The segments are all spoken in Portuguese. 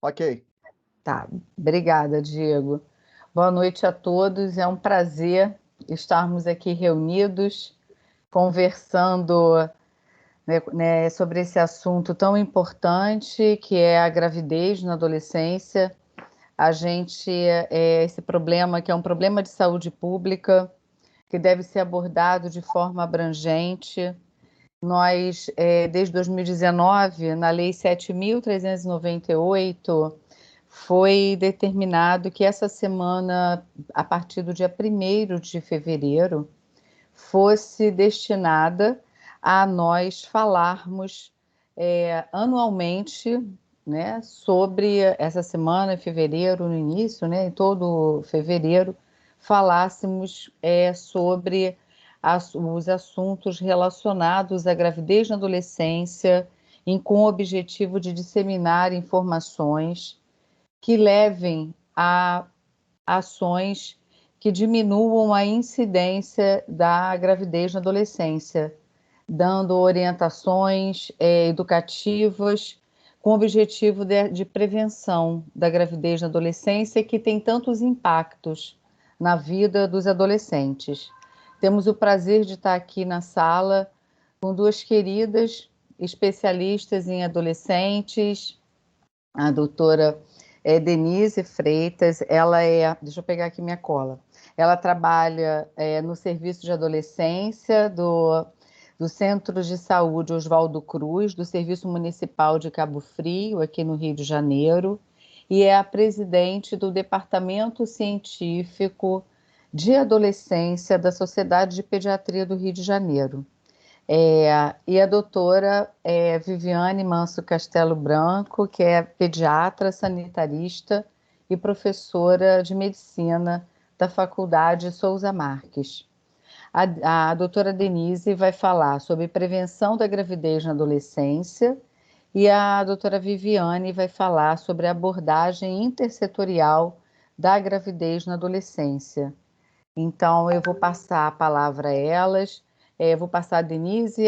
Ok. Tá, obrigada, Diego. Boa noite a todos. É um prazer estarmos aqui reunidos, conversando, sobre esse assunto tão importante que é a gravidez na adolescência. Esse problema que é um problema de saúde pública, que deve ser abordado de forma abrangente. Nós, desde 2019, na Lei 7.398, foi determinado que essa semana, a partir do dia 1º de fevereiro, fosse destinada a nós falarmos anualmente, né, sobre essa semana, em fevereiro, no início, né, em todo fevereiro, falássemos sobre os assuntos relacionados à gravidez na adolescência, com o objetivo de disseminar informações que levem a ações que diminuam a incidência da gravidez na adolescência, dando orientações educativas com o objetivo de prevenção da gravidez na adolescência, que tem tantos impactos na vida dos adolescentes. Temos o prazer de estar aqui na sala com duas queridas especialistas em adolescentes, a doutora Denise Freitas. Deixa eu pegar aqui minha cola. Ela trabalha no Serviço de Adolescência do Centro de Saúde Oswaldo Cruz, do Serviço Municipal de Cabo Frio, aqui no Rio de Janeiro, e é a presidente do Departamento Científico de Adolescência da Sociedade de Pediatria do Rio de Janeiro. E a doutora Viviane Manso Castelo Branco, que é pediatra, sanitarista e professora de medicina da Faculdade Souza Marques. A doutora Denise vai falar sobre prevenção da gravidez na adolescência e a doutora Viviane vai falar sobre a abordagem intersetorial da gravidez na adolescência. Então, eu vou passar a palavra a elas. Vou passar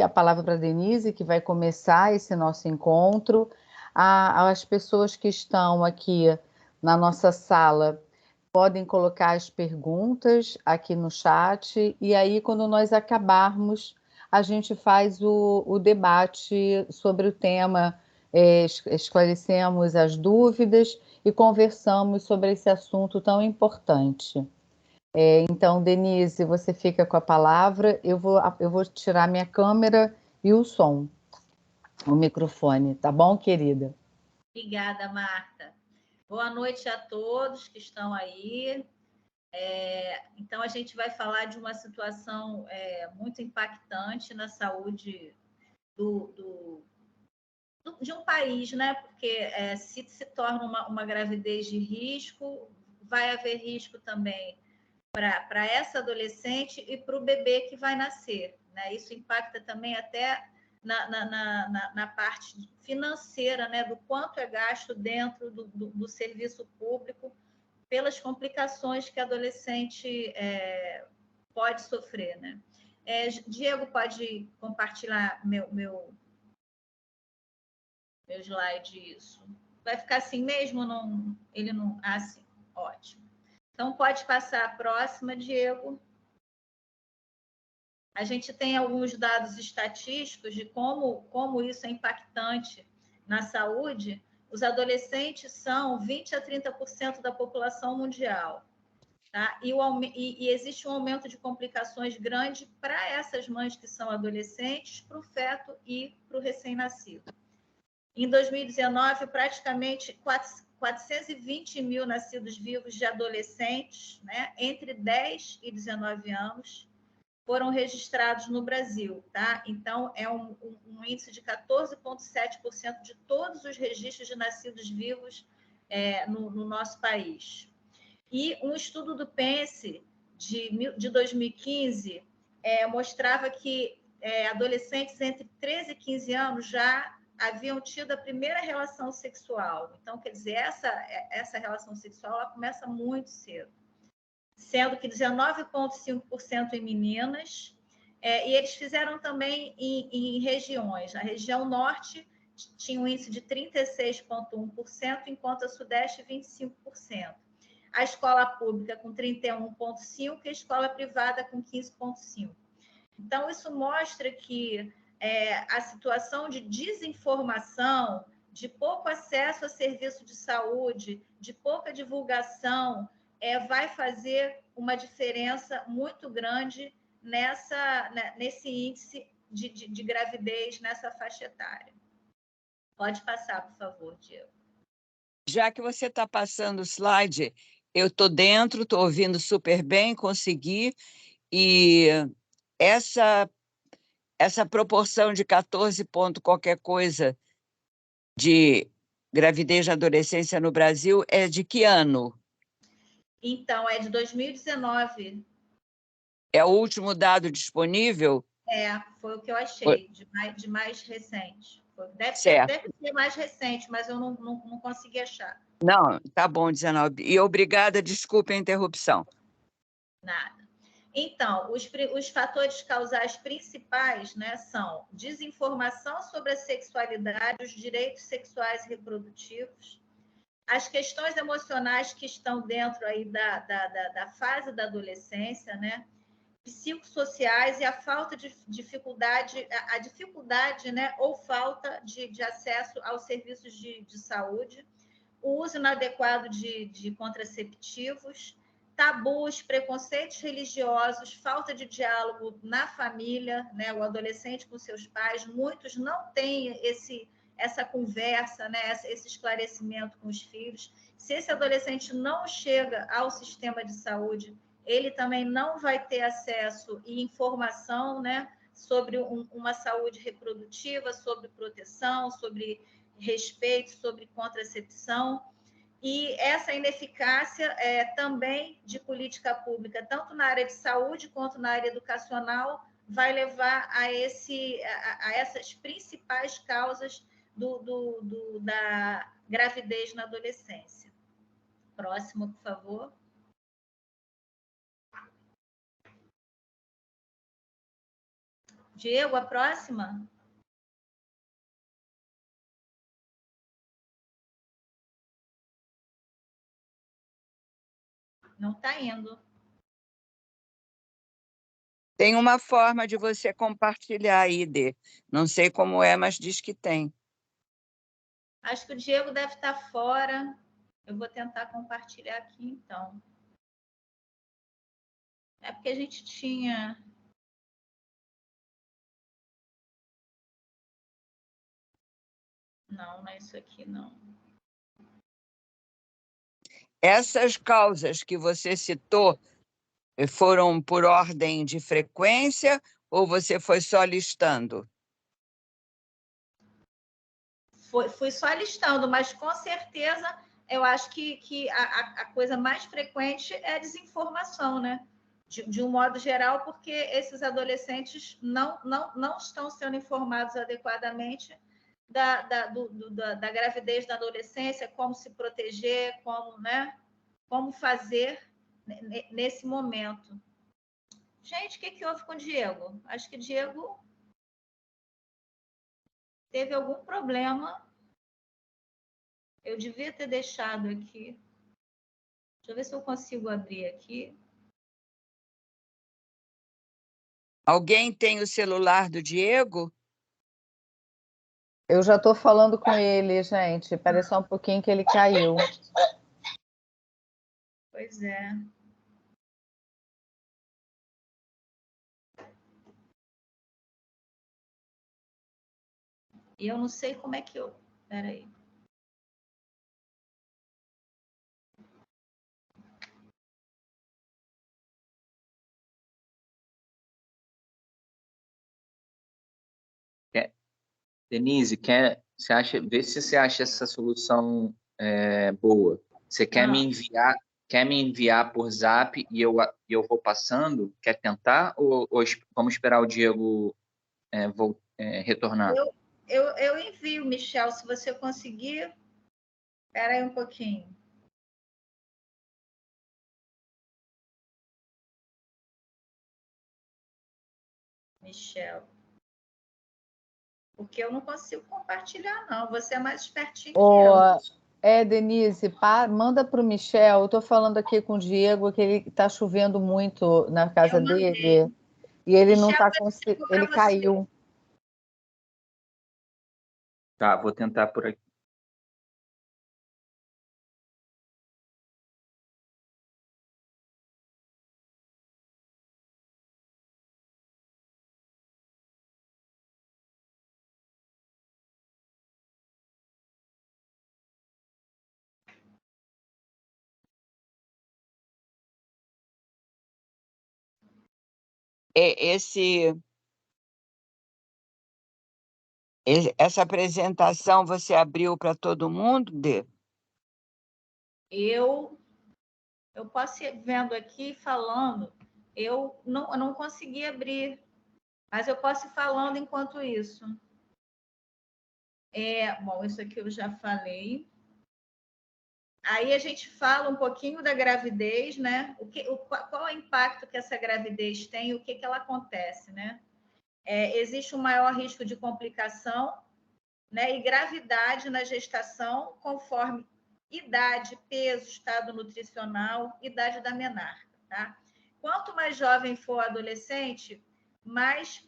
a palavra para a Denise, que vai começar esse nosso encontro. As pessoas que estão aqui na nossa sala podem colocar as perguntas aqui no chat, e aí, quando nós acabarmos, a gente faz o debate sobre o tema, esclarecemos as dúvidas e conversamos sobre esse assunto tão importante. Então, Denise, você fica com a palavra. Eu vou tirar minha câmera e o som, o microfone, tá bom, querida? Obrigada, Marta. Boa noite a todos que estão aí. Então, a gente vai falar de uma situação muito impactante na saúde de um país, né? Porque se torna uma gravidez de risco, vai haver risco também para essa adolescente e para o bebê que vai nascer, né? Isso impacta também até na parte financeira, né? Do quanto é gasto dentro do serviço público pelas complicações que a adolescente pode sofrer, né? Diego, pode compartilhar meu slide, isso. Vai ficar assim mesmo? Não, ele não... Ah, sim. Ótimo. Então, pode passar a próxima, Diego. A gente tem alguns dados estatísticos de como isso é impactante na saúde. Os adolescentes são 20% a 30% da população mundial. Tá? E existe um aumento de complicações grande para essas mães que são adolescentes, para o feto e para o recém-nascido. Em 2019, praticamente 420 mil nascidos vivos de adolescentes, né, entre 10 e 19 anos, foram registrados no Brasil. Tá? Então, é um índice de 14,7% de todos os registros de nascidos vivos no nosso país. E um estudo do PENSE de 2015 mostrava que adolescentes entre 13 e 15 anos já haviam tido a primeira relação sexual. Então, quer dizer, essa relação sexual ela começa muito cedo, sendo que 19,5% em meninas, e eles fizeram também em regiões. Na região norte, tinha um índice de 36,1%, enquanto a Sudeste 25%. A escola pública com 31,5% e a escola privada com 15,5%. Então, isso mostra que a situação de desinformação, de pouco acesso a serviço de saúde, de pouca divulgação, vai fazer uma diferença muito grande nesse índice de gravidez nessa faixa etária. Pode passar, por favor, Diego. Já que você está passando o slide, eu estou dentro, estou ouvindo super bem, consegui, e essa proporção de 14 ponto qualquer coisa de gravidez na adolescência no Brasil é de que ano? Então, é de 2019. É o último dado disponível? Foi o que eu achei, de mais recente. Deve ser mais recente, mas eu não consegui achar. Não, tá bom, 19. E obrigada, desculpe a interrupção. Nada. Então, os fatores causais principais, né, são desinformação sobre a sexualidade, os direitos sexuais e reprodutivos, as questões emocionais que estão dentro aí da fase da adolescência, né, psicossociais e a falta de dificuldade, a dificuldade, né, ou falta de acesso aos serviços de saúde, o uso inadequado de contraceptivos, tabus, preconceitos religiosos, falta de diálogo na família, né, o adolescente com seus pais, muitos não têm essa conversa, né, esse esclarecimento com os filhos. Se esse adolescente não chega ao sistema de saúde, ele também não vai ter acesso e informação, né, sobre uma saúde reprodutiva, sobre proteção, sobre respeito, sobre contracepção. E essa ineficácia também de política pública, tanto na área de saúde quanto na área educacional, vai levar a essas principais causas da gravidez na adolescência. Próximo, por favor. Diego, a próxima? Não está indo. Tem uma forma de você compartilhar aí, Dê. Não sei como é, mas diz que tem. Acho que o Diego deve estar fora. Eu vou tentar compartilhar aqui, então. É porque a gente tinha... Não é isso aqui, não. Essas causas que você citou foram por ordem de frequência ou você foi só listando? Fui só listando, mas com certeza eu acho que a coisa mais frequente é a desinformação, né? De um modo geral, porque esses adolescentes não estão sendo informados adequadamente da gravidez da adolescência, como se proteger, como fazer nesse momento. Gente, o que houve com o Diego? Acho que o Diego teve algum problema. Eu devia ter deixado aqui. Deixa eu ver se eu consigo abrir aqui. Alguém tem o celular do Diego? Eu já estou falando com ele, gente. Parece só um pouquinho que ele caiu. Pois é. E eu não sei como é que eu... Espera aí. Denise, vê se você acha essa solução boa. Você quer me enviar por Zap e eu vou passando? Quer tentar ou vamos esperar o Diego retornar? Eu envio, Michel, se você conseguir. Espera aí um pouquinho. Michel. porque eu não consigo compartilhar, não. Você é mais espertinho que eu. Denise, manda para o Michel. Eu estou falando aqui com o Diego, que ele está chovendo muito na casa dele. E ele não está conseguindo. Ele caiu. Tá, vou tentar por aqui. Essa apresentação você abriu para todo mundo, Dê? Eu posso ir vendo aqui, falando. Eu não consegui abrir, mas eu posso ir falando enquanto isso. Bom, isso aqui eu já falei. Aí a gente fala um pouquinho da gravidez, né? Qual é o impacto que essa gravidez tem e o que ela acontece, né? Existe um maior risco de complicação, né? E gravidade na gestação, conforme idade, peso, estado nutricional, idade da menarca, tá? Quanto mais jovem for o adolescente, mais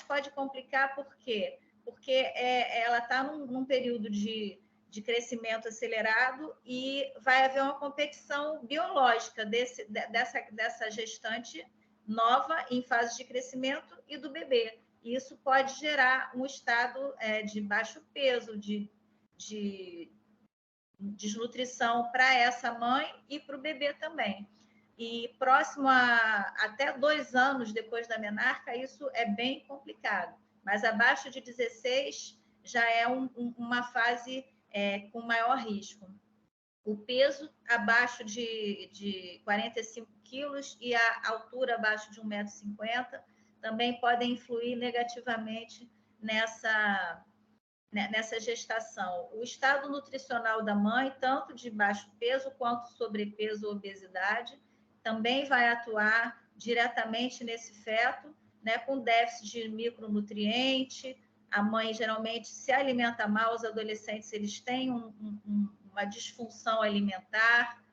pode complicar, por quê? Porque ela está num período de crescimento acelerado e vai haver uma competição biológica dessa gestante nova em fase de crescimento e do bebê. E isso pode gerar um estado de baixo peso, de desnutrição para essa mãe e para o bebê também. E próximo a até 2 anos depois da menarca, isso é bem complicado. Mas abaixo de 16 já é uma fase com maior risco. O peso abaixo de 45 quilos e a altura abaixo de 1,50 m também podem influir negativamente nessa gestação. O estado nutricional da mãe, tanto de baixo peso quanto sobrepeso ou obesidade, também vai atuar diretamente nesse feto, né, com déficit de micronutriente. A mãe geralmente se alimenta mal, os adolescentes eles têm uma disfunção alimentar,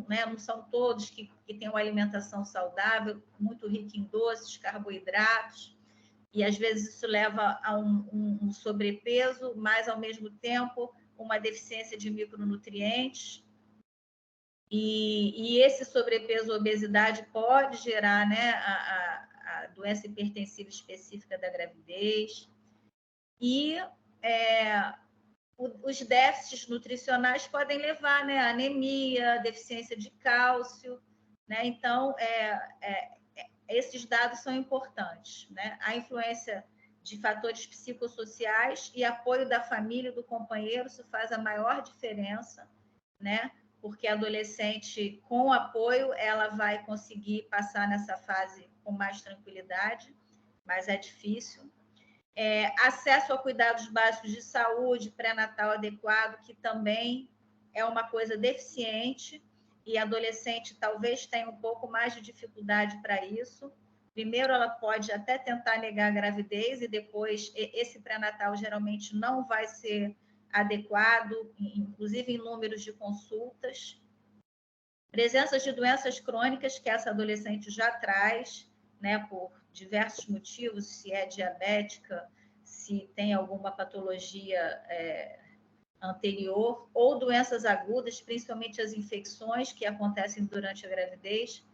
não são todos que têm uma alimentação saudável, muito rica em doces, carboidratos, e às vezes isso leva a um sobrepeso, mas ao mesmo tempo uma deficiência de micronutrientes. E esse sobrepeso ou obesidade pode gerar, né, a doença hipertensiva específica da gravidez. E os déficits nutricionais podem levar, né, a anemia, deficiência de cálcio, né? Então, esses dados são importantes, né? A influência de fatores psicossociais e apoio da família e do companheiro, isso faz a maior diferença, né? Porque a adolescente, com apoio, ela vai conseguir passar nessa fase com mais tranquilidade, mas é difícil. Acesso a cuidados básicos de saúde, pré-natal adequado, que também é uma coisa deficiente, e a adolescente talvez tenha um pouco mais de dificuldade para isso. Primeiro, ela pode até tentar negar a gravidez, e depois esse pré-natal geralmente não vai ser adequado, inclusive em números de consultas. Presenças de doenças crônicas que essa adolescente já traz, né, por diversos motivos, se é diabética, se tem alguma patologia anterior, ou doenças agudas, principalmente as infecções que acontecem durante a gravidez,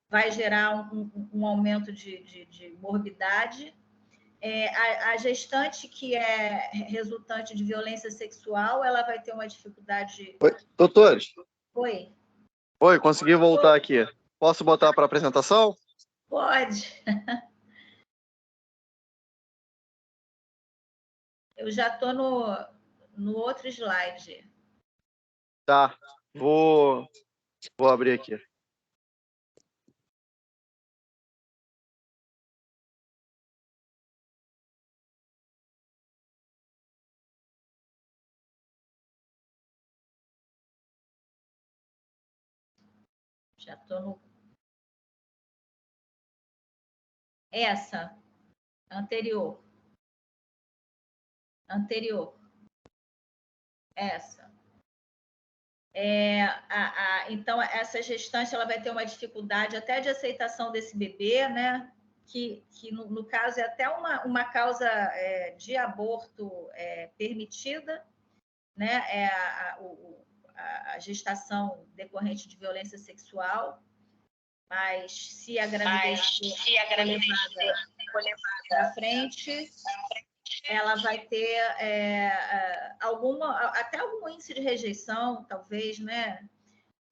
vai gerar um aumento de morbidade. A gestante que é resultante de violência sexual, ela vai ter uma dificuldade... Oi, doutores. Oi. Oi, consegui voltar aqui. Posso botar para apresentação? Pode. Eu já estou no outro slide. Tá, vou abrir aqui. Já estou no... Essa, anterior. Anterior. Essa. Então, essa gestante ela vai ter uma dificuldade até de aceitação desse bebê, né? Que no caso é até uma causa de aborto permitida, né? A gestação decorrente de violência sexual, mas se a gravidez for levada à frente, ela vai ter até algum índice de rejeição, talvez, né?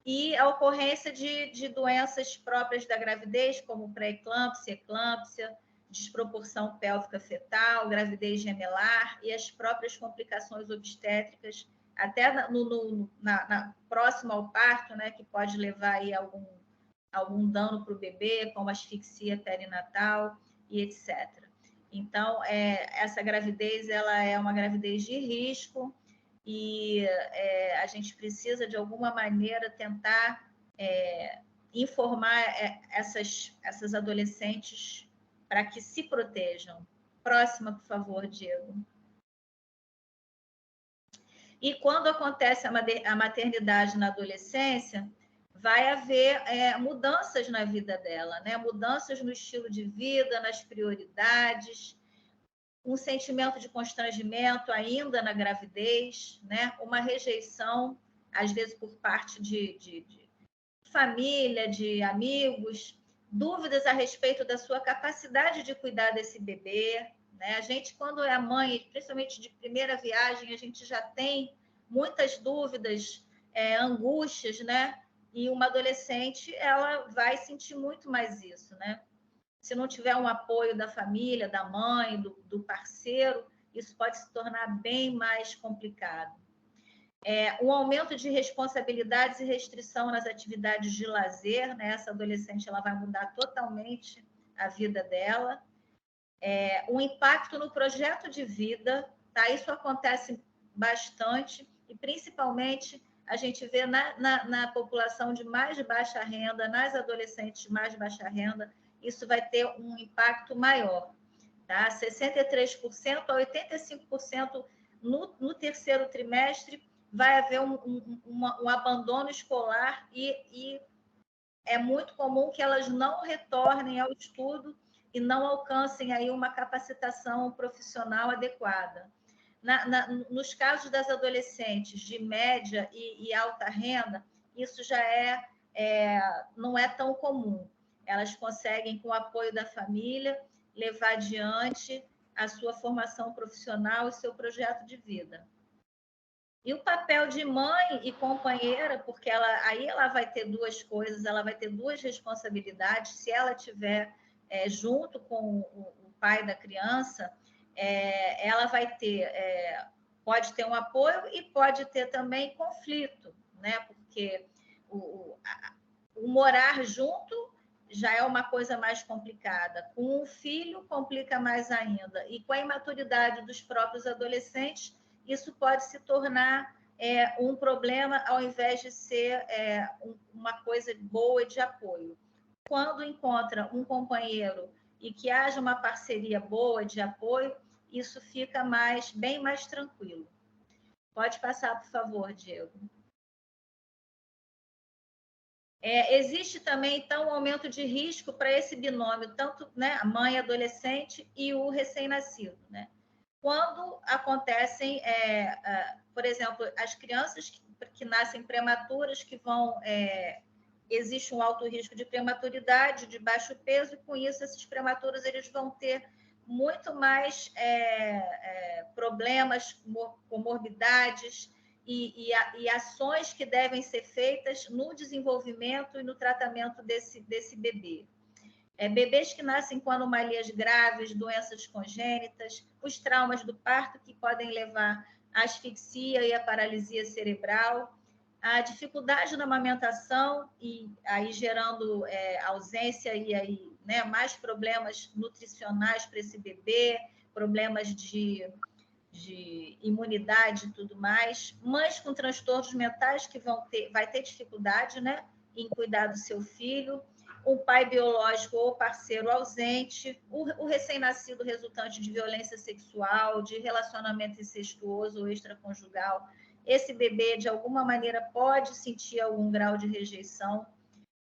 E a ocorrência de doenças próprias da gravidez, como pré-eclâmpsia, eclâmpsia, desproporção pélvica fetal, gravidez gemelar e as próprias complicações obstétricas, até próximo ao parto, né, que pode levar aí algum dano para o bebê, como asfixia perinatal e etc. Então, essa gravidez ela é uma gravidez de risco e a gente precisa, de alguma maneira, tentar informar essas adolescentes para que se protejam. Próxima, por favor, Diego. E quando acontece a maternidade na adolescência, vai haver mudanças na vida dela, né? Mudanças no estilo de vida, nas prioridades, um sentimento de constrangimento ainda na gravidez, né? Uma rejeição, às vezes por parte de família, de amigos, dúvidas a respeito da sua capacidade de cuidar desse bebê, né? A gente, quando é mãe, principalmente de primeira viagem, a gente já tem muitas dúvidas, angústias, né? E uma adolescente, ela vai sentir muito mais isso, né? Se não tiver um apoio da família, da mãe, do parceiro, isso pode se tornar bem mais complicado. Um aumento de responsabilidades e restrição nas atividades de lazer, né? Essa adolescente ela vai mudar totalmente a vida dela. Um impacto no projeto de vida, tá? Isso acontece bastante e principalmente a gente vê na população de mais baixa renda, nas adolescentes de mais baixa renda, isso vai ter um impacto maior, tá? 63% a 85% no terceiro trimestre vai haver um abandono escolar e é muito comum que elas não retornem ao estudo e não alcancem aí uma capacitação profissional adequada. Nos casos das adolescentes de média e alta renda, isso já não é tão comum. Elas conseguem, com o apoio da família, levar adiante a sua formação profissional e seu projeto de vida. E o papel de mãe e companheira, porque aí ela vai ter duas coisas, ela vai ter duas responsabilidades. Se ela estiver junto com o pai da criança, ela vai ter, pode ter um apoio e pode ter também conflito, né? Porque o morar junto já é uma coisa mais complicada. Com o filho, complica mais ainda. E com a imaturidade dos próprios adolescentes, isso pode se tornar um problema ao invés de ser uma coisa boa de apoio. Quando encontra um companheiro e que haja uma parceria boa de apoio, isso fica bem mais tranquilo. Pode passar, por favor, Diego. Existe também, então, um aumento de risco para esse binômio, tanto, né, a mãe adolescente e o recém-nascido, né? Quando acontecem, por exemplo, as crianças que nascem prematuras, que existe um alto risco de prematuridade, de baixo peso, e com isso esses prematuros eles vão ter muito mais problemas, comorbidades e ações que devem ser feitas no desenvolvimento e no tratamento desse bebê. Bebês que nascem com anomalias graves, doenças congênitas, os traumas do parto que podem levar à asfixia e à paralisia cerebral, a dificuldade na amamentação e aí gerando ausência e aí, né, mais problemas nutricionais para esse bebê, problemas de imunidade e tudo mais. Mães com transtornos mentais que vai ter dificuldade, né, em cuidar do seu filho. um pai biológico ou parceiro ausente, o recém-nascido resultante de violência sexual, de relacionamento incestuoso ou extraconjugal. Esse bebê, de alguma maneira, pode sentir algum grau de rejeição.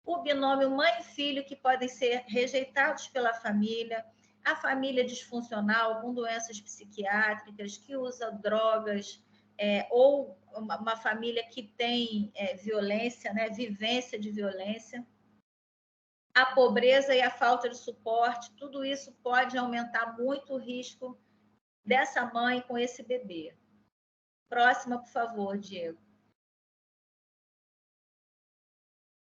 O binômio mãe-filho, que podem ser rejeitados pela família, a família disfuncional, com doenças psiquiátricas, que usa drogas, ou uma família que tem violência, né, vivência de violência. A pobreza e a falta de suporte, tudo isso pode aumentar muito o risco dessa mãe com esse bebê. Próxima, por favor, Diego.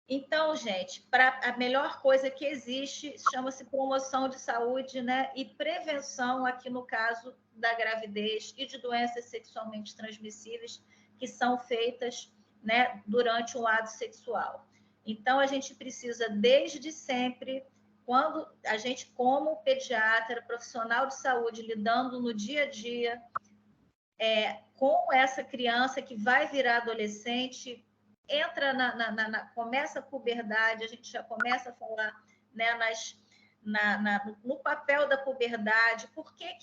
Então, gente, a melhor coisa que existe chama-se promoção de saúde, né? E prevenção, aqui no caso da gravidez e de doenças sexualmente transmissíveis que são feitas, né, durante o ato sexual. Então, a gente precisa, desde sempre, quando a gente, como pediatra, profissional de saúde, lidando no dia a dia com essa criança que vai virar adolescente, entra começa a puberdade, a gente já começa a falar, né, no papel da puberdade, por que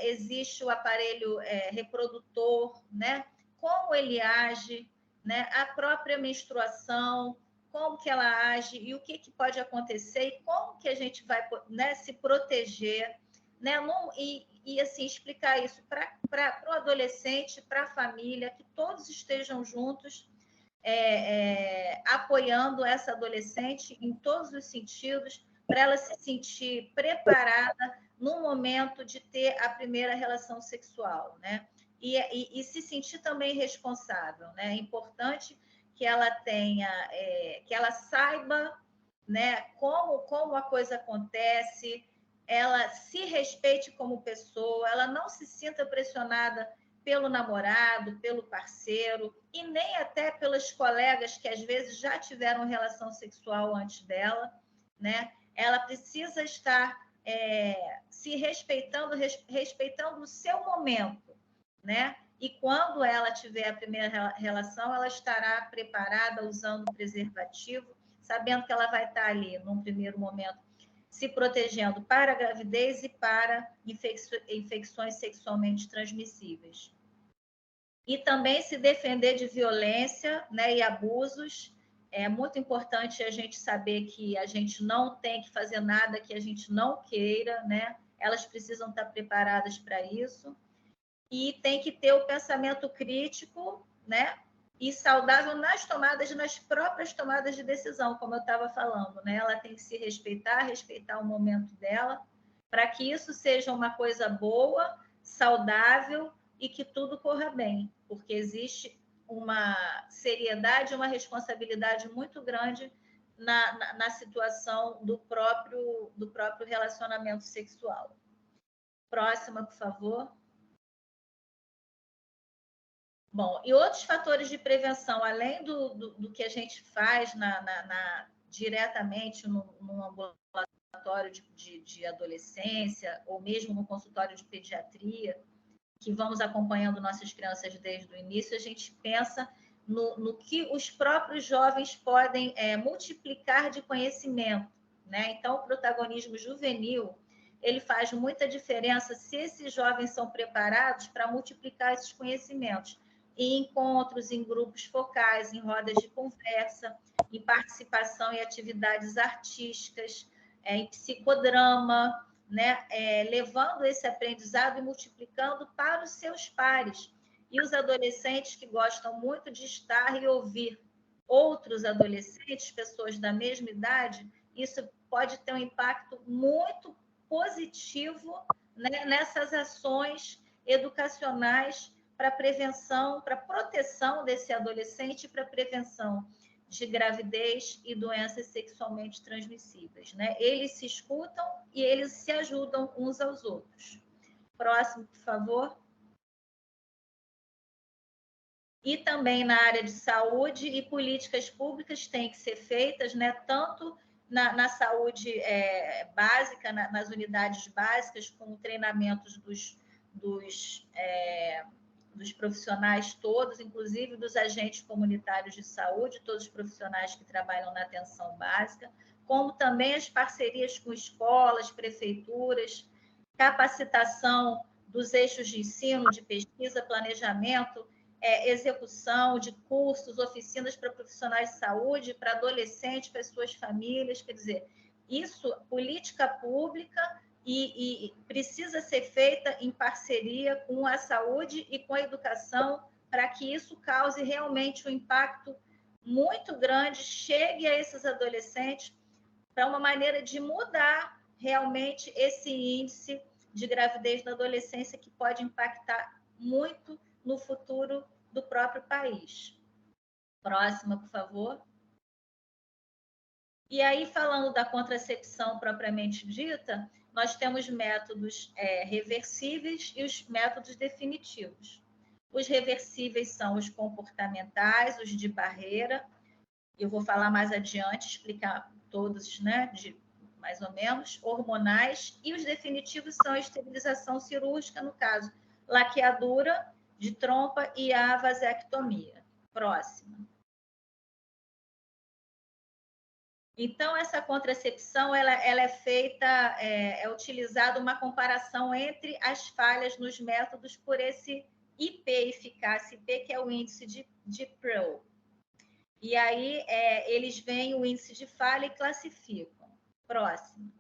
existe o aparelho reprodutor, né? Como ele age, né? A própria menstruação, como que ela age e o que pode acontecer e como que a gente vai, né, se proteger, né? E assim, explicar isso para o adolescente, para a família, que todos estejam juntos, apoiando essa adolescente em todos os sentidos, para ela se sentir preparada no momento de ter a primeira relação sexual, né? E se sentir também responsável, né? É importante que ela tenha, que ela saiba, né, como a coisa acontece, ela se respeite como pessoa, ela não se sinta pressionada pelo namorado, pelo parceiro, e nem até pelas colegas que às vezes já tiveram relação sexual antes dela, né? Ela precisa estar se respeitando, respeitando o seu momento, né? E quando ela tiver a primeira relação, ela estará preparada usando o preservativo, sabendo que ela vai estar ali, num primeiro momento, se protegendo para a gravidez e para infecções sexualmente transmissíveis. E também se defender de violência, né, e abusos. É muito importante a gente saber que a gente não tem que fazer nada que a gente não queira, né? Elas precisam estar preparadas para isso. E tem que ter o pensamento crítico, né? E saudável nas próprias tomadas de decisão, como eu estava falando, né? Ela tem que se respeitar o momento dela, para que isso seja uma coisa boa, saudável e que tudo corra bem, porque existe uma seriedade, uma responsabilidade muito grande na situação do próprio relacionamento sexual. Próxima, por favor. Bom, e outros fatores de prevenção, além do que a gente faz diretamente no ambulatório de adolescência, ou mesmo no consultório de pediatria, que vamos acompanhando nossas crianças desde o início, a gente pensa no que os próprios jovens podem multiplicar de conhecimento, né? Então, o protagonismo juvenil, ele faz muita diferença se esses jovens são preparados para multiplicar esses conhecimentos em encontros, em grupos focais, em rodas de conversa, em participação em atividades artísticas, em psicodrama, né? Levando esse aprendizado e multiplicando para os seus pares. E os adolescentes que gostam muito de estar e ouvir outros adolescentes, pessoas da mesma idade, isso pode ter um impacto muito positivo, né, nessas ações educacionais para prevenção, para proteção desse adolescente, para prevenção de gravidez e doenças sexualmente transmissíveis, né? Eles se escutam e eles se ajudam uns aos outros. Próximo, por favor. E também na área de saúde e políticas públicas têm que ser feitas, né? Tanto na saúde básica, nas unidades básicas, com treinamentos dos profissionais todos, inclusive dos agentes comunitários de saúde, todos os profissionais que trabalham na atenção básica, como também as parcerias com escolas, prefeituras, capacitação dos eixos de ensino, de pesquisa, planejamento, execução de cursos, oficinas para profissionais de saúde, para adolescentes, para suas famílias. Quer dizer, isso, política pública, e precisa ser feita em parceria com a saúde e com a educação, para que isso cause realmente um impacto muito grande, chegue a esses adolescentes, para uma maneira de mudar realmente esse índice de gravidez na adolescência, que pode impactar muito no futuro do próprio país. Próxima, por favor. E aí, falando da contracepção propriamente dita, nós temos métodos reversíveis e os métodos definitivos. Os reversíveis são os comportamentais, os de barreira. Eu vou falar mais adiante, explicar todos, né, mais ou menos, hormonais. E os definitivos são a esterilização cirúrgica, no caso, laqueadura de trompa e a vasectomia. Próxima. Então, essa contracepção, ela é feita, é utilizada uma comparação entre as falhas nos métodos por esse IP, eficácia IP, que é o índice de Pearl. E aí, eles veem o índice de falha e classificam. Próximo.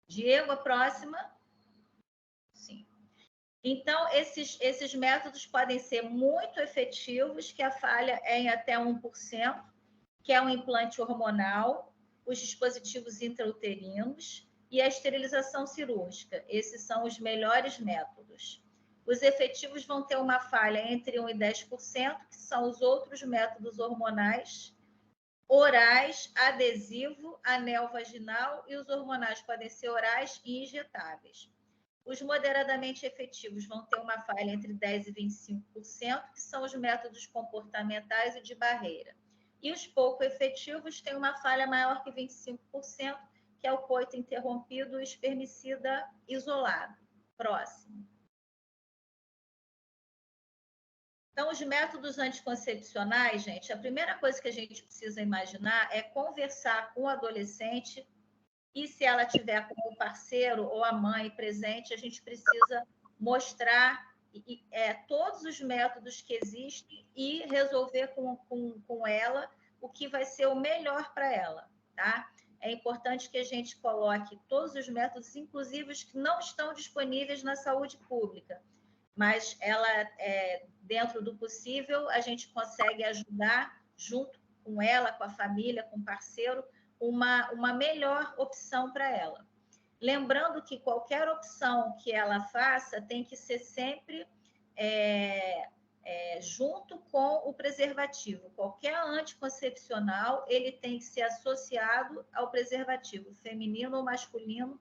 Diego, a próxima. Sim. Então, esses métodos podem ser muito efetivos, que a falha é em até 1%, que é um implante hormonal, os dispositivos intrauterinos e a esterilização cirúrgica. Esses são os melhores métodos. Os efetivos vão ter uma falha entre 1% e 10%, que são os outros métodos hormonais, orais, adesivo, anel vaginal, e os hormonais podem ser orais e injetáveis. Os moderadamente efetivos vão ter uma falha entre 10% e 25%, que são os métodos comportamentais e de barreira. E os pouco efetivos têm uma falha maior que 25%, que é o coito interrompido e espermicida isolado. Próximo. Então, os métodos anticoncepcionais, gente, a primeira coisa que a gente precisa imaginar é conversar com o adolescente. E se ela tiver com o parceiro ou a mãe presente, a gente precisa mostrar todos os métodos que existem e resolver com ela o que vai ser o melhor para ela, tá? É importante que a gente coloque todos os métodos, inclusive os que não estão disponíveis na saúde pública, mas dentro do possível, a gente consegue ajudar junto com ela, com a família, com o parceiro, uma melhor opção para ela. Lembrando que qualquer opção que ela faça tem que ser sempre junto com o preservativo. Qualquer anticoncepcional, ele tem que ser associado ao preservativo, feminino ou masculino,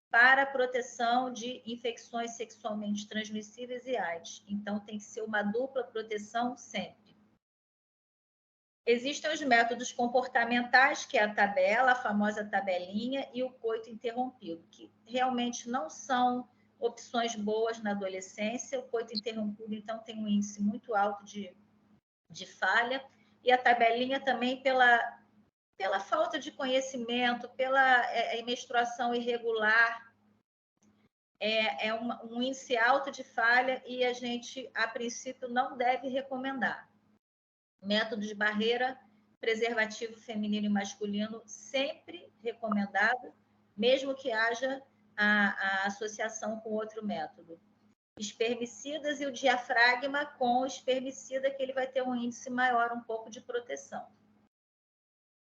para a proteção de infecções sexualmente transmissíveis e AIDS. Então, tem que ser uma dupla proteção sempre. Existem os métodos comportamentais, que é a tabela, a famosa tabelinha, e o coito interrompido, que realmente não são opções boas na adolescência. O coito interrompido, então, tem um índice muito alto de falha, e a tabelinha também pela falta de conhecimento, pela menstruação irregular, um índice alto de falha, e a gente, a princípio, não deve recomendar. Método de barreira, preservativo feminino e masculino, sempre recomendado, mesmo que haja a associação com outro método. Espermicidas e o diafragma com o espermicida, que ele vai ter um índice maior, um pouco de proteção.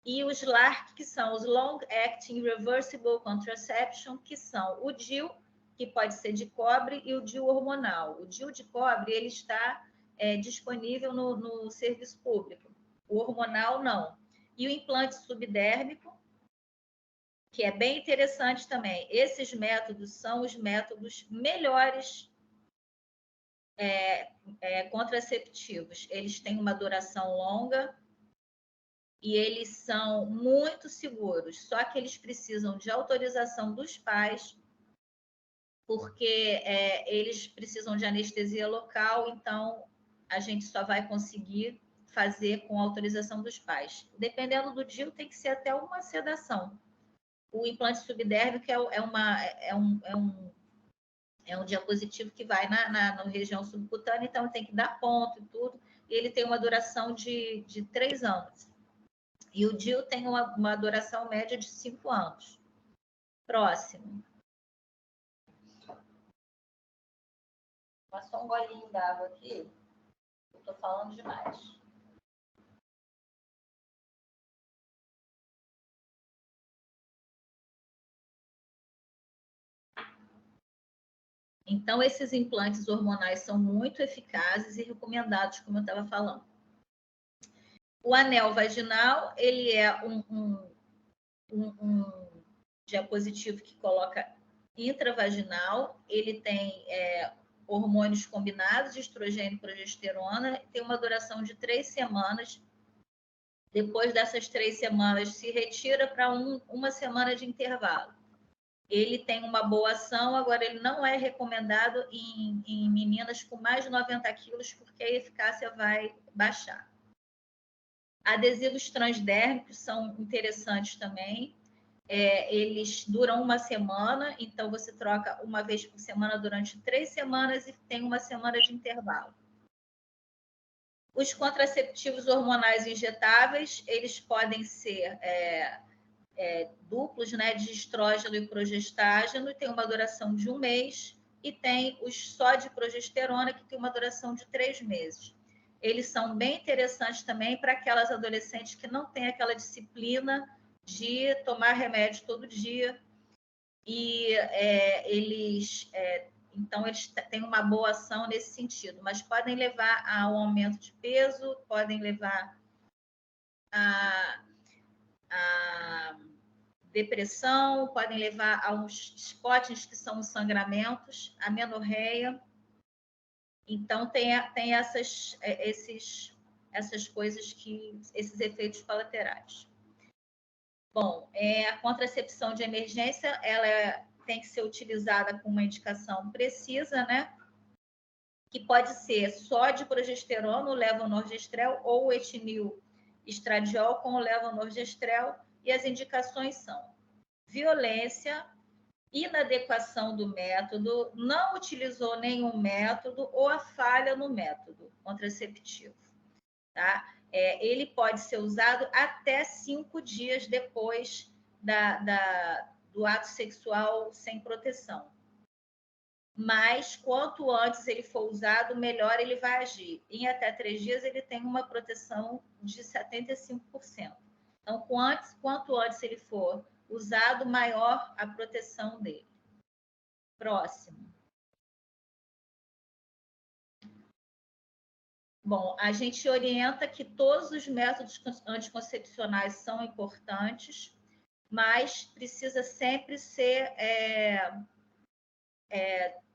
E os LARC, que são os Long Acting Reversible Contraception, que são o DIU, que pode ser de cobre, e o DIU hormonal. O DIU de cobre, ele está disponível no serviço público. O hormonal, não. E o implante subdérmico, que é bem interessante também. Esses métodos são os métodos melhores contraceptivos. Eles têm uma duração longa e eles são muito seguros. Só que eles precisam de autorização dos pais, porque eles precisam de anestesia local, então a gente só vai conseguir fazer com autorização dos pais. Dependendo do DIU, tem que ser até uma sedação. O implante subdérmico é um dispositivo que vai na região subcutânea, então tem que dar ponto e tudo, e ele tem uma duração de 3 anos. E o DIU tem uma duração média de 5 anos. Próximo. Passou um golinho d'água aqui. Eu estou falando demais. Então, esses implantes hormonais são muito eficazes e recomendados, como eu estava falando. O anel vaginal, ele é um dispositivo que coloca intravaginal, ele tem hormônios combinados de estrogênio e progesterona, tem uma duração de 3 semanas. Depois dessas 3 semanas, se retira para uma semana de intervalo. Ele tem uma boa ação, agora ele não é recomendado em meninas com mais de 90 quilos, porque a eficácia vai baixar. Adesivos transdérmicos são interessantes também. Eles duram 1 semana, então você troca uma vez por semana durante 3 semanas e tem 1 semana de intervalo. Os contraceptivos hormonais injetáveis, eles podem ser duplos, né, de estrógeno e progestágeno, tem uma duração de 1 mês, e tem os só de progesterona, que tem uma duração de 3 meses. Eles são bem interessantes também para aquelas adolescentes que não têm aquela disciplina de tomar remédio todo dia, e então eles têm uma boa ação nesse sentido, mas podem levar ao aumento de peso, podem levar a depressão, podem levar a uns spots que são os sangramentos, a menorreia. Então, tem essas coisas esses efeitos colaterais. Bom, a contracepção de emergência, ela tem que ser utilizada com uma indicação precisa, né? Que pode ser só de progesterona, o levonorgestrel, ou o etinil estradiol com o levonorgestrel, e as indicações são violência, inadequação do método, não utilizou nenhum método ou a falha no método contraceptivo, tá? Ele pode ser usado até 5 dias depois do ato sexual sem proteção. Mas, quanto antes ele for usado, melhor ele vai agir. Em até 3 dias, ele tem uma proteção de 75%. Então, quanto antes ele for usado, maior a proteção dele. Próximo. Bom, a gente orienta que todos os métodos anticoncepcionais são importantes, mas precisa sempre ser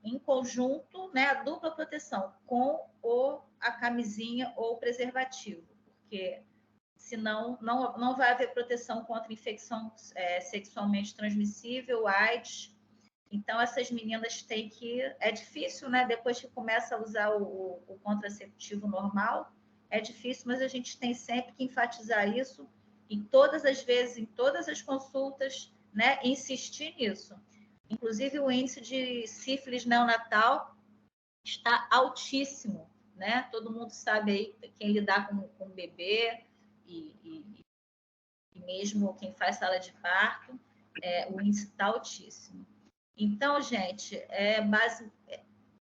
em conjunto, né, a dupla proteção com a camisinha ou o preservativo, porque senão não vai haver proteção contra infecção sexualmente transmissível, AIDS. Então, essas meninas têm que... É difícil, né? Depois que começa a usar o contraceptivo normal, é difícil, mas a gente tem sempre que enfatizar isso em todas as vezes, em todas as consultas, né? Insistir nisso. Inclusive, o índice de sífilis neonatal está altíssimo, né? Todo mundo sabe aí, quem lidar com bebê e mesmo quem faz sala de parto, o índice está altíssimo. Então, gente,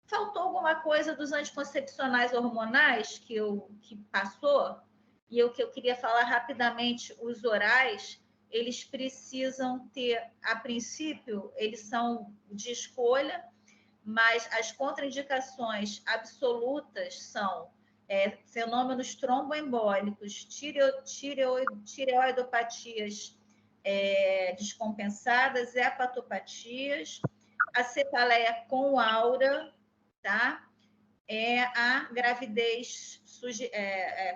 faltou alguma coisa dos anticoncepcionais hormonais que passou? E o que eu queria falar rapidamente, os orais, eles precisam ter, a princípio, eles são de escolha, mas as contraindicações absolutas são fenômenos tromboembólicos, tireoidopatias descompensadas, hepatopatias, a cefaleia com aura, tá? A gravidez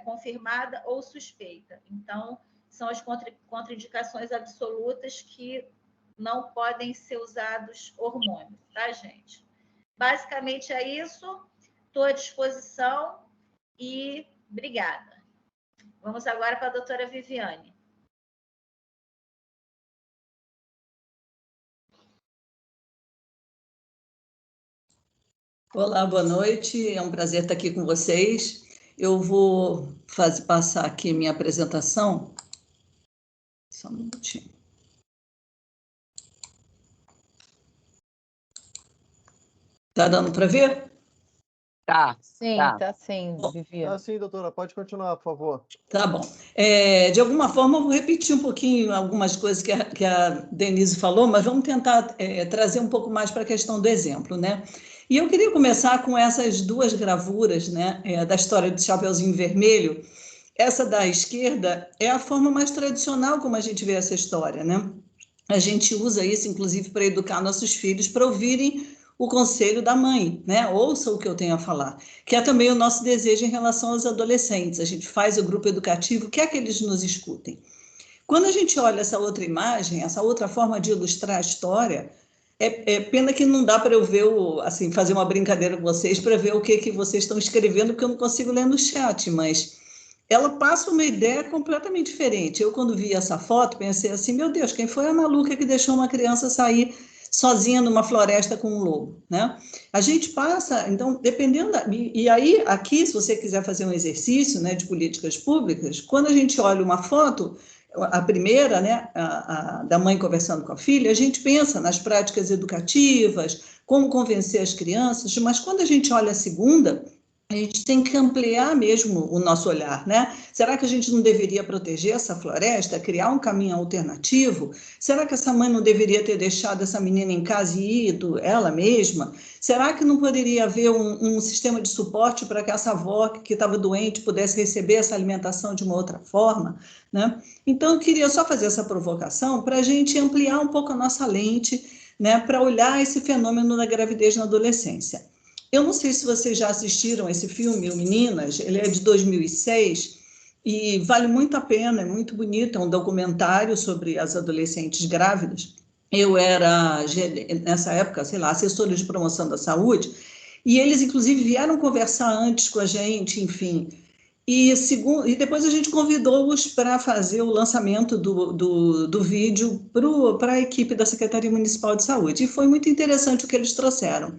confirmada ou suspeita. Então, são as contraindicações absolutas que não podem ser usados hormônios, tá, gente? Basicamente é isso. Estou à disposição e obrigada. Vamos agora para a doutora Viviane. Olá, boa noite. É um prazer estar aqui com vocês. Eu vou passar aqui minha apresentação. Só um minutinho. Tá dando para ver? Tá. Sim, tá sim, Vivi. Sim, doutora, pode continuar, por favor. Tá bom. De alguma forma, eu vou repetir um pouquinho algumas coisas que a Denise falou, mas vamos tentar trazer um pouco mais para a questão do exemplo, né? E eu queria começar com essas duas gravuras, né, da história do Chapeuzinho Vermelho. Essa da esquerda é a forma mais tradicional como a gente vê essa história, né? A gente usa isso, inclusive, para educar nossos filhos, para ouvirem o conselho da mãe, né? Ouça o que eu tenho a falar, que é também o nosso desejo em relação aos adolescentes. A gente faz o grupo educativo, quer que eles nos escutem. Quando a gente olha essa outra imagem, essa outra forma de ilustrar a história, é pena que não dá para eu ver, assim, fazer uma brincadeira com vocês para ver o que vocês estão escrevendo, porque eu não consigo ler no chat, mas ela passa uma ideia completamente diferente. Eu, quando vi essa foto, pensei assim, meu Deus, quem foi a maluca que deixou uma criança sair sozinha numa floresta com um lobo, né? A gente passa, então, dependendo e aí, aqui, se você quiser fazer um exercício, né, de políticas públicas, quando a gente olha uma foto, a primeira, né, da mãe conversando com a filha, a gente pensa nas práticas educativas, como convencer as crianças, mas quando a gente olha a segunda, a gente tem que ampliar mesmo o nosso olhar, né? Será que a gente não deveria proteger essa floresta, criar um caminho alternativo? Será que essa mãe não deveria ter deixado essa menina em casa e ido ela mesma? Será que não poderia haver um sistema de suporte para que essa avó que estava doente pudesse receber essa alimentação de uma outra forma, né? Então, eu queria só fazer essa provocação para a gente ampliar um pouco a nossa lente, né, para olhar esse fenômeno da gravidez na adolescência. Eu não sei se vocês já assistiram esse filme, O Meninas, ele é de 2006 e vale muito a pena, é muito bonito, é um documentário sobre as adolescentes grávidas. Eu era, nessa época, sei lá, assessora de promoção da saúde, e eles, inclusive, vieram conversar antes com a gente, enfim. E depois a gente convidou-os para fazer o lançamento do vídeo para a equipe da Secretaria Municipal de Saúde. E foi muito interessante o que eles trouxeram.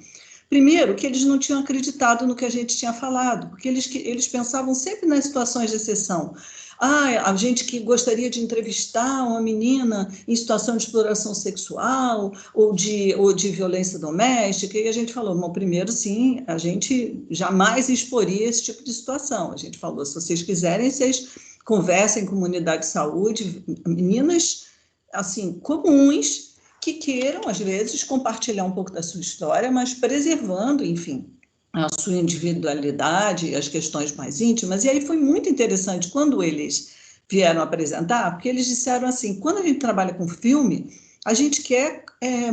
Primeiro, que eles não tinham acreditado no que a gente tinha falado, porque eles pensavam sempre nas situações de exceção. A gente que gostaria de entrevistar uma menina em situação de exploração sexual ou de violência doméstica, e a gente falou, bom, primeiro, sim, a gente jamais exporia esse tipo de situação. A gente falou, se vocês quiserem, vocês conversem com a comunidade de saúde, meninas, assim, comuns, que queiram, às vezes, compartilhar um pouco da sua história, mas preservando, enfim, a sua individualidade, as questões mais íntimas. E aí foi muito interessante quando eles vieram apresentar, porque eles disseram assim, quando a gente trabalha com filme, a gente quer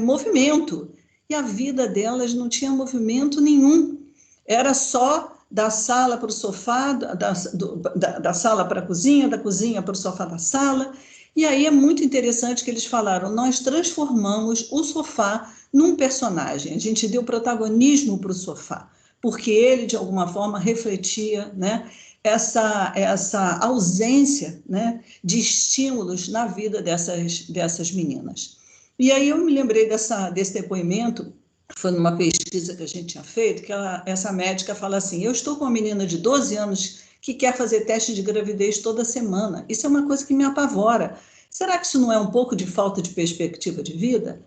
movimento, e a vida delas não tinha movimento nenhum, era só da sala para o sofá, da sala para a cozinha, da cozinha para o sofá da sala. E aí é muito interessante que eles falaram, nós transformamos o sofá num personagem, a gente deu protagonismo para o sofá, porque ele, de alguma forma, refletia, né, essa ausência, né, de estímulos na vida dessas meninas. E aí eu me lembrei desse depoimento, foi numa pesquisa que a gente tinha feito, que essa médica fala assim, eu estou com uma menina de 12 anos que quer fazer teste de gravidez toda semana. Isso é uma coisa que me apavora. Será que isso não é um pouco de falta de perspectiva de vida?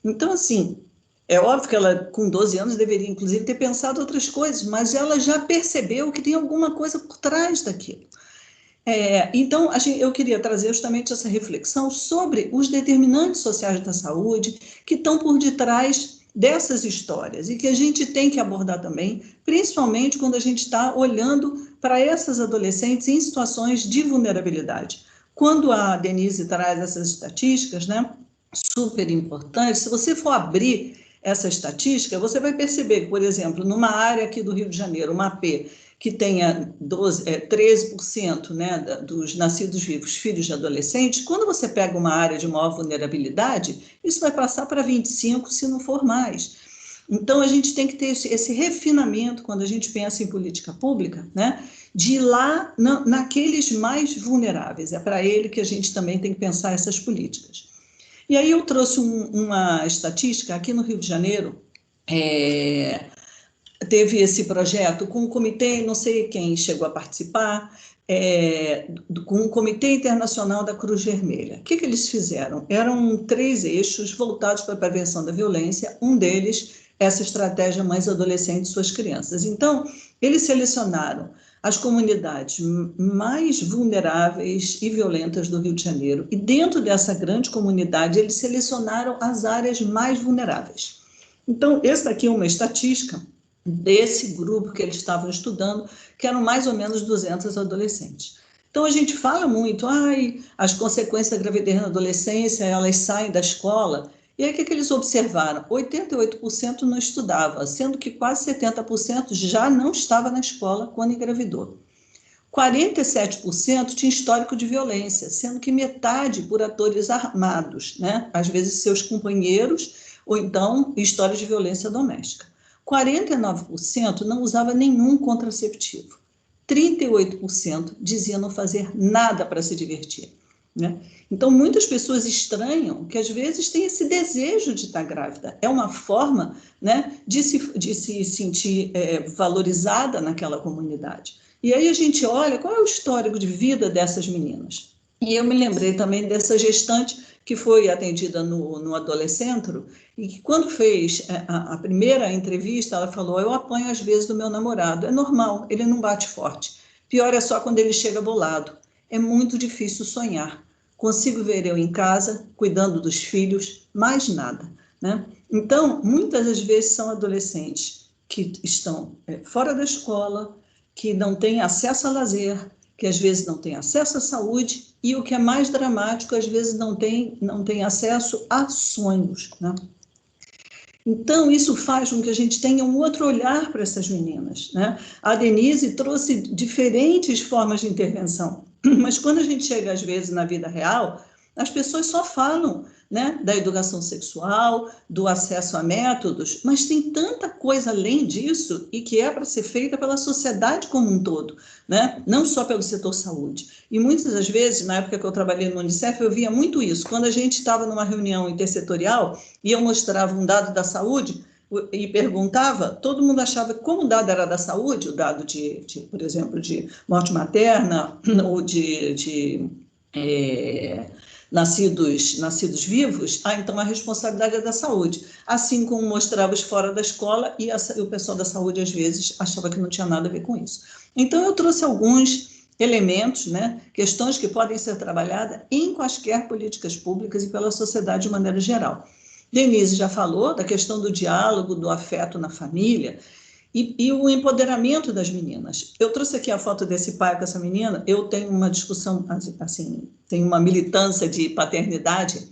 Então, assim, é óbvio que ela, com 12 anos, deveria, inclusive, ter pensado outras coisas, mas ela já percebeu que tem alguma coisa por trás daquilo. Então, eu queria trazer justamente essa reflexão sobre os determinantes sociais da saúde que estão por detrás dessas histórias e que a gente tem que abordar também, principalmente quando a gente está olhando para essas adolescentes em situações de vulnerabilidade. Quando a Denise traz essas estatísticas, né, super importantes, se você for abrir essa estatística, você vai perceber que, por exemplo, numa área aqui do Rio de Janeiro, uma AP, que tenha 13%, né, dos nascidos vivos filhos de adolescentes, quando você pega uma área de maior vulnerabilidade, isso vai passar para 25%, se não for mais. Então, a gente tem que ter esse refinamento quando a gente pensa em política pública, né? De ir lá naqueles mais vulneráveis. É para ele que a gente também tem que pensar essas políticas. E aí eu trouxe uma estatística aqui no Rio de Janeiro, teve esse projeto com o comitê, não sei quem chegou a participar, com o Comitê Internacional da Cruz Vermelha. O que eles fizeram? Eram 3 eixos voltados para a prevenção da violência, um deles, essa estratégia Mães, Adolescentes e Suas Crianças. Então, eles selecionaram as comunidades mais vulneráveis e violentas do Rio de Janeiro, e dentro dessa grande comunidade, eles selecionaram as áreas mais vulneráveis. Então, essa daqui é uma estatística desse grupo que eles estavam estudando, que eram mais ou menos 200 adolescentes. Então, a gente fala muito, as consequências da gravidez na adolescência, elas saem da escola. E aí, o que eles observaram? 88% não estudava, sendo que quase 70% já não estava na escola quando engravidou. 47% tinha histórico de violência, sendo que metade por atores armados, né? Às vezes seus companheiros, ou então histórias de violência doméstica. 49% não usava nenhum contraceptivo. 38% diziam não fazer nada para se divertir, né? Então, muitas pessoas estranham que, às vezes, tem esse desejo de estar grávida. É uma forma, né, de se sentir valorizada naquela comunidade. E aí a gente olha qual é o histórico de vida dessas meninas. E eu me lembrei também dessa gestante que foi atendida no Adolescentro, e que quando fez a primeira entrevista, ela falou, eu apanho às vezes do meu namorado, é normal, ele não bate forte. Pior é só quando ele chega bolado. É muito difícil sonhar. Consigo ver eu em casa, cuidando dos filhos, mais nada, né? Então, muitas das vezes são adolescentes que estão fora da escola, que não têm acesso a lazer, que às vezes não têm acesso à saúde, e o que é mais dramático, às vezes não tem acesso a sonhos, né? Então, isso faz com que a gente tenha um outro olhar para essas meninas, né? A Denise trouxe diferentes formas de intervenção, mas quando a gente chega, às vezes, na vida real, as pessoas só falam, né, da educação sexual, do acesso a métodos, mas tem tanta coisa além disso e que é para ser feita pela sociedade como um todo, né? Não só pelo setor saúde. E muitas das vezes, na época que eu trabalhei no Unicef, eu via muito isso. Quando a gente estava numa reunião intersetorial e eu mostrava um dado da saúde e perguntava, todo mundo achava que como o dado era da saúde, o dado por exemplo, de morte materna ou de nascidos vivos, então a responsabilidade é da saúde. Assim como mostrava os fora da escola e o pessoal da saúde, às vezes, achava que não tinha nada a ver com isso. Então, eu trouxe alguns elementos, né, questões que podem ser trabalhadas em quaisquer políticas públicas e pela sociedade de maneira geral. Denise já falou da questão do diálogo, do afeto na família, e o empoderamento das meninas. Eu trouxe aqui a foto desse pai com essa menina, eu tenho uma discussão, assim, tenho uma militância de paternidade,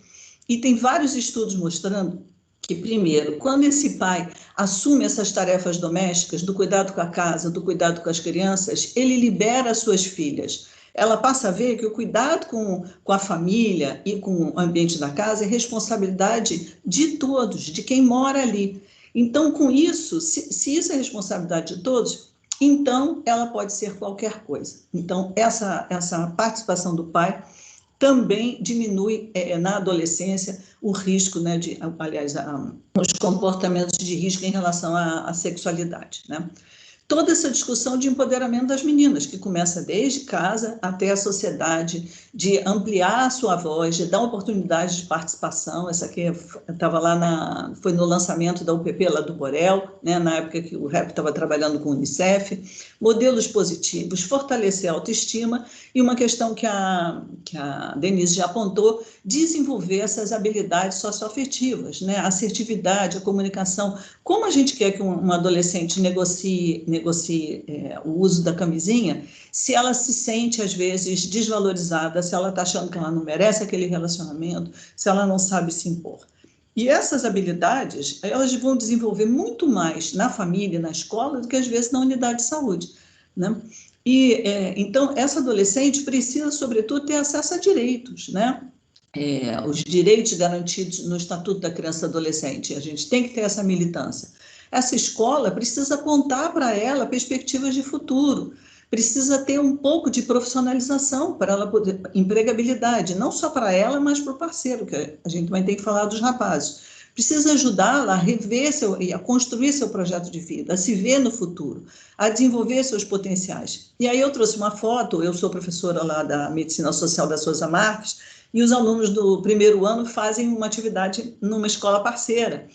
e tem vários estudos mostrando que, primeiro, quando esse pai assume essas tarefas domésticas, do cuidado com a casa, do cuidado com as crianças, ele libera as suas filhas. Ela passa a ver que o cuidado com a família e com o ambiente da casa é responsabilidade de todos, de quem mora ali. Então, com isso, se isso é responsabilidade de todos, então ela pode ser qualquer coisa. Então, essa participação do pai também diminui na adolescência o risco, né, os comportamentos de risco em relação à sexualidade, né? Toda essa discussão de empoderamento das meninas, que começa desde casa até a sociedade, de ampliar a sua voz, de dar oportunidade de participação. Essa aqui estava lá, foi no lançamento da UPP, lá do Borel, né, na época que o REP estava trabalhando com o Unicef. Modelos positivos, fortalecer a autoestima e uma questão que a Denise já apontou, desenvolver essas habilidades socioafetivas, né, a assertividade, a comunicação. Como a gente quer que um adolescente negocie o uso da camisinha, se ela se sente, às vezes, desvalorizada, se ela está achando que ela não merece aquele relacionamento, se ela não sabe se impor. E essas habilidades, elas vão desenvolver muito mais na família, na escola, do que, às vezes, na unidade de saúde, né? E, então, essa adolescente precisa, sobretudo, ter acesso a direitos, né? os direitos garantidos no Estatuto da Criança e Adolescente. A gente tem que ter essa militância. Essa escola precisa apontar para ela perspectivas de futuro, precisa ter um pouco de profissionalização para ela poder, empregabilidade, não só para ela, mas para o parceiro, que a gente também tem que falar dos rapazes. Precisa ajudá-la a rever e a construir seu projeto de vida, a se ver no futuro, a desenvolver seus potenciais. E aí eu trouxe uma foto, eu sou professora lá da Medicina Social da Souza Marques, e os alunos do primeiro ano fazem uma atividade numa escola parceira.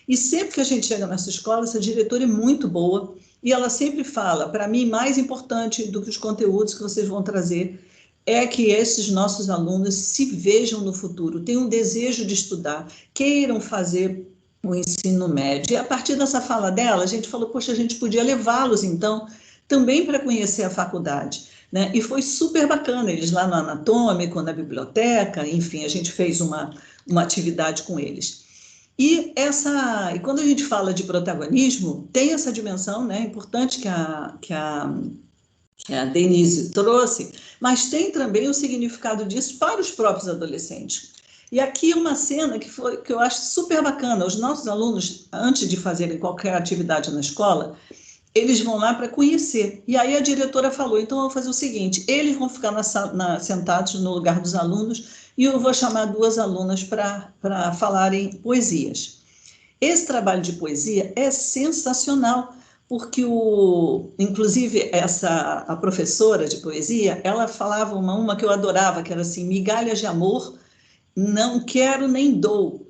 E sempre que a gente chega nessa escola, essa diretora é muito boa, e ela sempre fala, para mim, mais importante do que os conteúdos que vocês vão trazer, é que esses nossos alunos se vejam no futuro, tenham um desejo de estudar, queiram fazer o ensino médio. E a partir dessa fala dela, a gente falou, poxa, a gente podia levá-los, então, também para conhecer a faculdade, né? E foi super bacana, eles lá no Anatômico, na biblioteca, enfim, a gente fez uma atividade com eles. E quando a gente fala de protagonismo, tem essa dimensão, né, importante que a Denise trouxe, mas tem também o significado disso para os próprios adolescentes. E aqui uma cena que eu acho super bacana. Os nossos alunos, antes de fazerem qualquer atividade na escola, eles vão lá para conhecer. E aí a diretora falou, então eu vou fazer o seguinte, eles vão ficar sentados no lugar dos alunos e eu vou chamar 2 alunas para falarem poesias. Esse trabalho de poesia é sensacional, porque inclusive a professora de poesia, ela falava uma que eu adorava, que era assim, migalhas de amor, não quero nem dou.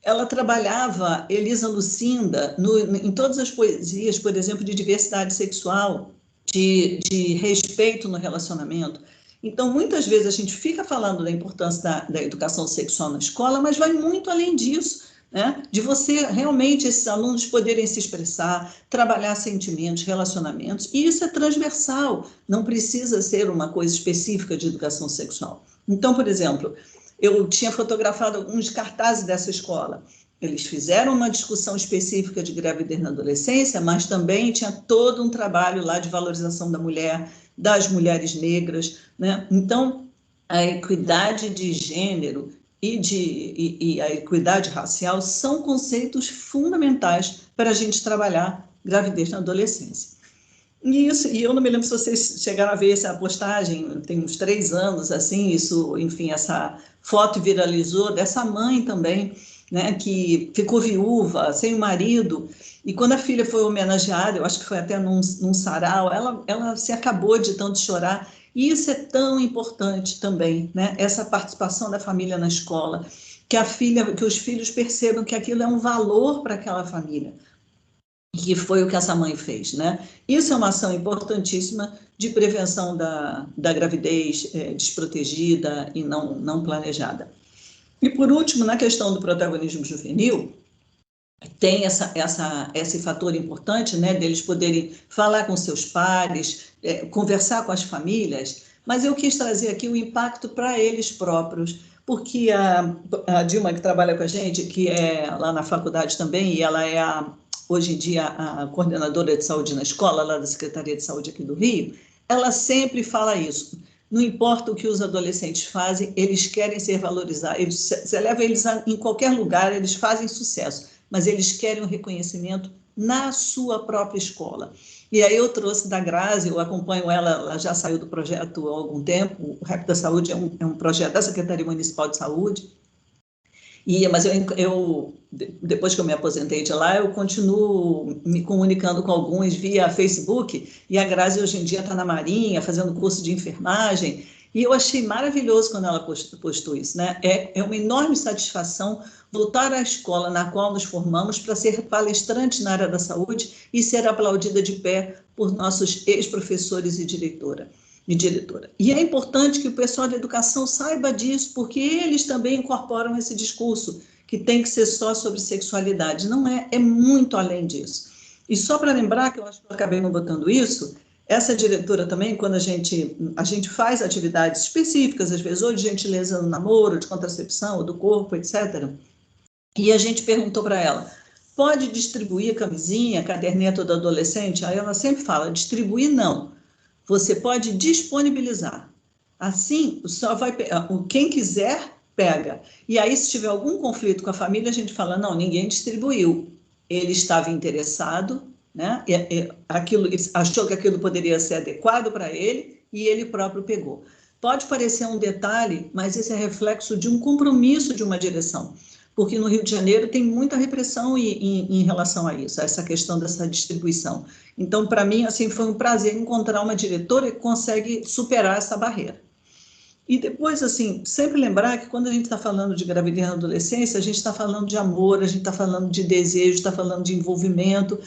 Ela trabalhava, Elisa Lucinda, em todas as poesias, por exemplo, de diversidade sexual, de respeito no relacionamento. Então, muitas vezes a gente fica falando da importância da educação sexual na escola, mas vai muito além disso, né? De você, realmente, esses alunos poderem se expressar, trabalhar sentimentos, relacionamentos, e isso é transversal, não precisa ser uma coisa específica de educação sexual. Então, por exemplo, eu tinha fotografado alguns cartazes dessa escola. Eles fizeram uma discussão específica de gravidez na adolescência, mas também tinha todo um trabalho lá de valorização da mulher, das mulheres negras, né? Então, a equidade de gênero e a equidade racial são conceitos fundamentais para a gente trabalhar gravidez na adolescência. E eu não me lembro se vocês chegaram a ver essa postagem, tem uns 3 anos, assim, isso, enfim, essa foto viralizou dessa mãe também, né, que ficou viúva, sem o marido, e quando a filha foi homenageada, eu acho que foi até num sarau, ela se acabou de tanto chorar, e isso é tão importante também, né, essa participação da família na escola, que os filhos percebam que aquilo é um valor para aquela família, que foi o que essa mãe fez, né? Isso é uma ação importantíssima de prevenção da gravidez desprotegida e não planejada. E, por último, na questão do protagonismo juvenil, tem esse fator importante, né, deles poderem falar com seus pares, conversar com as famílias, mas eu quis trazer aqui o impacto para eles próprios, porque a Dilma, que trabalha com a gente, que é lá na faculdade também, e ela é hoje em dia a coordenadora de saúde na escola, lá da Secretaria de Saúde aqui do Rio, ela sempre fala isso. Não importa o que os adolescentes fazem, eles querem ser valorizados. Você leva eles em qualquer lugar, eles fazem sucesso, mas eles querem um reconhecimento na sua própria escola. E aí eu trouxe da Grazi, eu acompanho ela já saiu do projeto há algum tempo, o Rap da Saúde é um projeto da Secretaria Municipal de Saúde, mas eu, depois que eu me aposentei de lá, eu continuo me comunicando com alguns via Facebook, e a Grazi hoje em dia está na Marinha, fazendo curso de enfermagem, e eu achei maravilhoso quando ela postou isso, né? É uma enorme satisfação voltar à escola na qual nos formamos para ser palestrante na área da saúde e ser aplaudida de pé por nossos ex-professores e diretora. E é importante que o pessoal da educação saiba disso, porque eles também incorporam esse discurso, que tem que ser só sobre sexualidade. Não é muito além disso. E só para lembrar, que eu acho que eu acabei não botando isso, essa diretora também, quando a gente faz atividades específicas, às vezes, ou de gentileza no namoro, de contracepção, ou do corpo, etc., e a gente perguntou para ela, pode distribuir camisinha, caderneta do adolescente? Aí ela sempre fala, distribuir não. Você pode disponibilizar. Assim, quem quiser pega. E aí, se tiver algum conflito com a família, a gente fala, não, ninguém distribuiu. Ele estava interessado, né? Aquilo, achou que aquilo poderia ser adequado para ele e ele próprio pegou. Pode parecer um detalhe, mas esse é reflexo de um compromisso de uma direção, porque no Rio de Janeiro tem muita repressão em relação a isso, a essa questão dessa distribuição. Então, para mim, assim, foi um prazer encontrar uma diretora que consegue superar essa barreira. E depois, assim, sempre lembrar que quando a gente está falando de gravidez na adolescência, a gente está falando de amor, a gente está falando de desejo, está falando de envolvimento.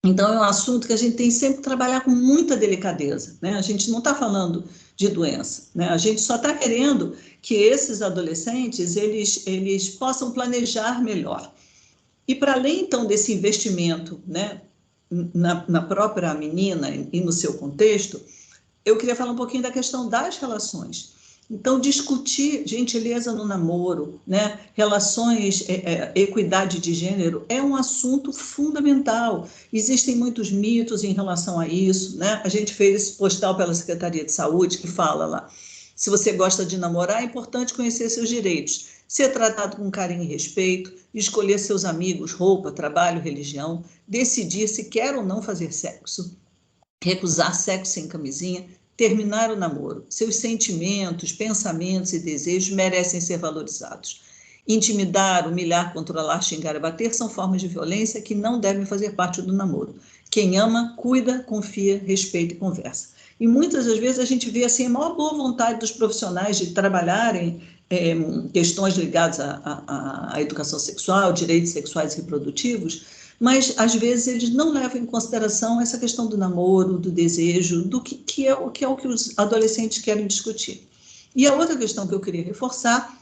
Então, é um assunto que a gente tem sempre que trabalhar com muita delicadeza, né? A gente não está falando de doença, né? A gente só está querendo que esses adolescentes, eles possam planejar melhor. E para além, então, desse investimento, né, na própria menina e no seu contexto, eu queria falar um pouquinho da questão das relações. Então, discutir gentileza no namoro, né? Relações, equidade de gênero, é um assunto fundamental. Existem muitos mitos em relação a isso, né? A gente fez esse postal pela Secretaria de Saúde que fala lá, se você gosta de namorar, é importante conhecer seus direitos, ser tratado com carinho e respeito, escolher seus amigos, roupa, trabalho, religião, decidir se quer ou não fazer sexo, recusar sexo sem camisinha, terminar o namoro. Seus sentimentos, pensamentos e desejos merecem ser valorizados. Intimidar, humilhar, controlar, xingar e bater são formas de violência que não devem fazer parte do namoro. Quem ama, cuida, confia, respeita e conversa. E muitas das vezes a gente vê assim, a maior boa vontade dos profissionais de trabalharem questões ligadas à educação sexual, direitos sexuais e reprodutivos, mas às vezes eles não levam em consideração essa questão do namoro, do desejo, do que é o que os adolescentes querem discutir. E a outra questão que eu queria reforçar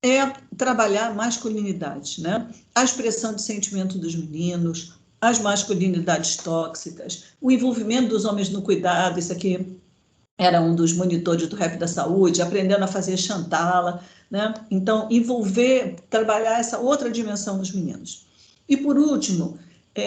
é trabalhar a masculinidade, né? A expressão de sentimento dos meninos, as masculinidades tóxicas, o envolvimento dos homens no cuidado, isso aqui era um dos monitores do Rap da Saúde, aprendendo a fazer Xantala, né? Então, trabalhar essa outra dimensão dos meninos. E, por último,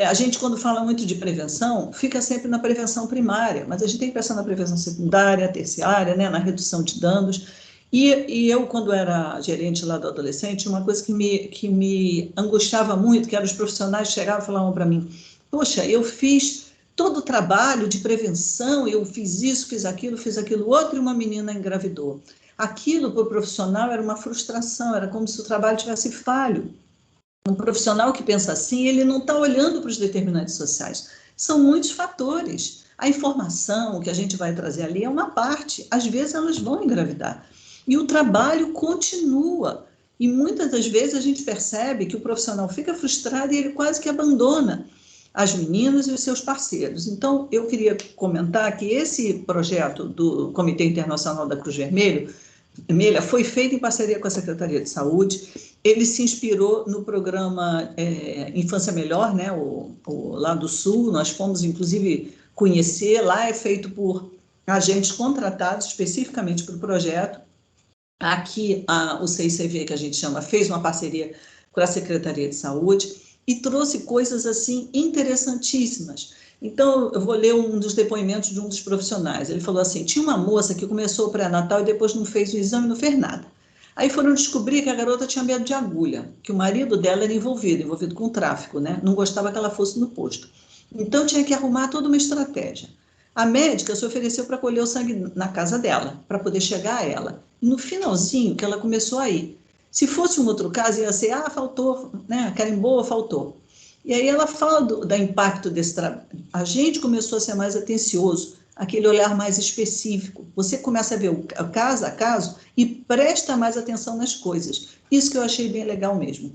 a gente, quando fala muito de prevenção, fica sempre na prevenção primária, mas a gente tem que pensar na prevenção secundária, terciária, né, na redução de danos. E eu, quando era gerente lá do adolescente, uma coisa que me angustiava muito, que eram os profissionais que chegavam e falavam para mim, poxa, eu fiz todo o trabalho de prevenção, eu fiz isso, fiz aquilo outro, e uma menina engravidou. Aquilo, para o profissional, era uma frustração, era como se o trabalho tivesse falho. Um profissional que pensa assim, ele não está olhando para os determinantes sociais. São muitos fatores. A informação que a gente vai trazer ali é uma parte. Às vezes, elas vão engravidar. E o trabalho continua. E muitas das vezes a gente percebe que o profissional fica frustrado e ele quase que abandona as meninas e os seus parceiros. Então, eu queria comentar que esse projeto do Comitê Internacional da Cruz Vermelha foi feito em parceria com a Secretaria de Saúde. Ele se inspirou no programa Infância Melhor, né, lá do Sul. Nós fomos, inclusive, conhecer. Lá é feito por agentes contratados especificamente para o projeto. Aqui, o CICV, que a gente chama, fez uma parceria com a Secretaria de Saúde e trouxe coisas, assim, interessantíssimas. Então, eu vou ler um dos depoimentos de um dos profissionais. Ele falou assim, tinha uma moça que começou o pré-natal e depois não fez o exame, não fez nada. Aí foram descobrir que a garota tinha medo de agulha, que o marido dela era envolvido com tráfico, né? Não gostava que ela fosse no posto. Então, tinha que arrumar toda uma estratégia. A médica se ofereceu para colher o sangue na casa dela, para poder chegar a ela. E no finalzinho, que ela começou a ir. Se fosse um outro caso, ia ser, faltou, né? Carimbou, faltou. E aí ela fala do impacto desse trabalho. A gente começou a ser mais atencioso, aquele olhar mais específico. Você começa a ver o caso a caso e presta mais atenção nas coisas. Isso que eu achei bem legal mesmo.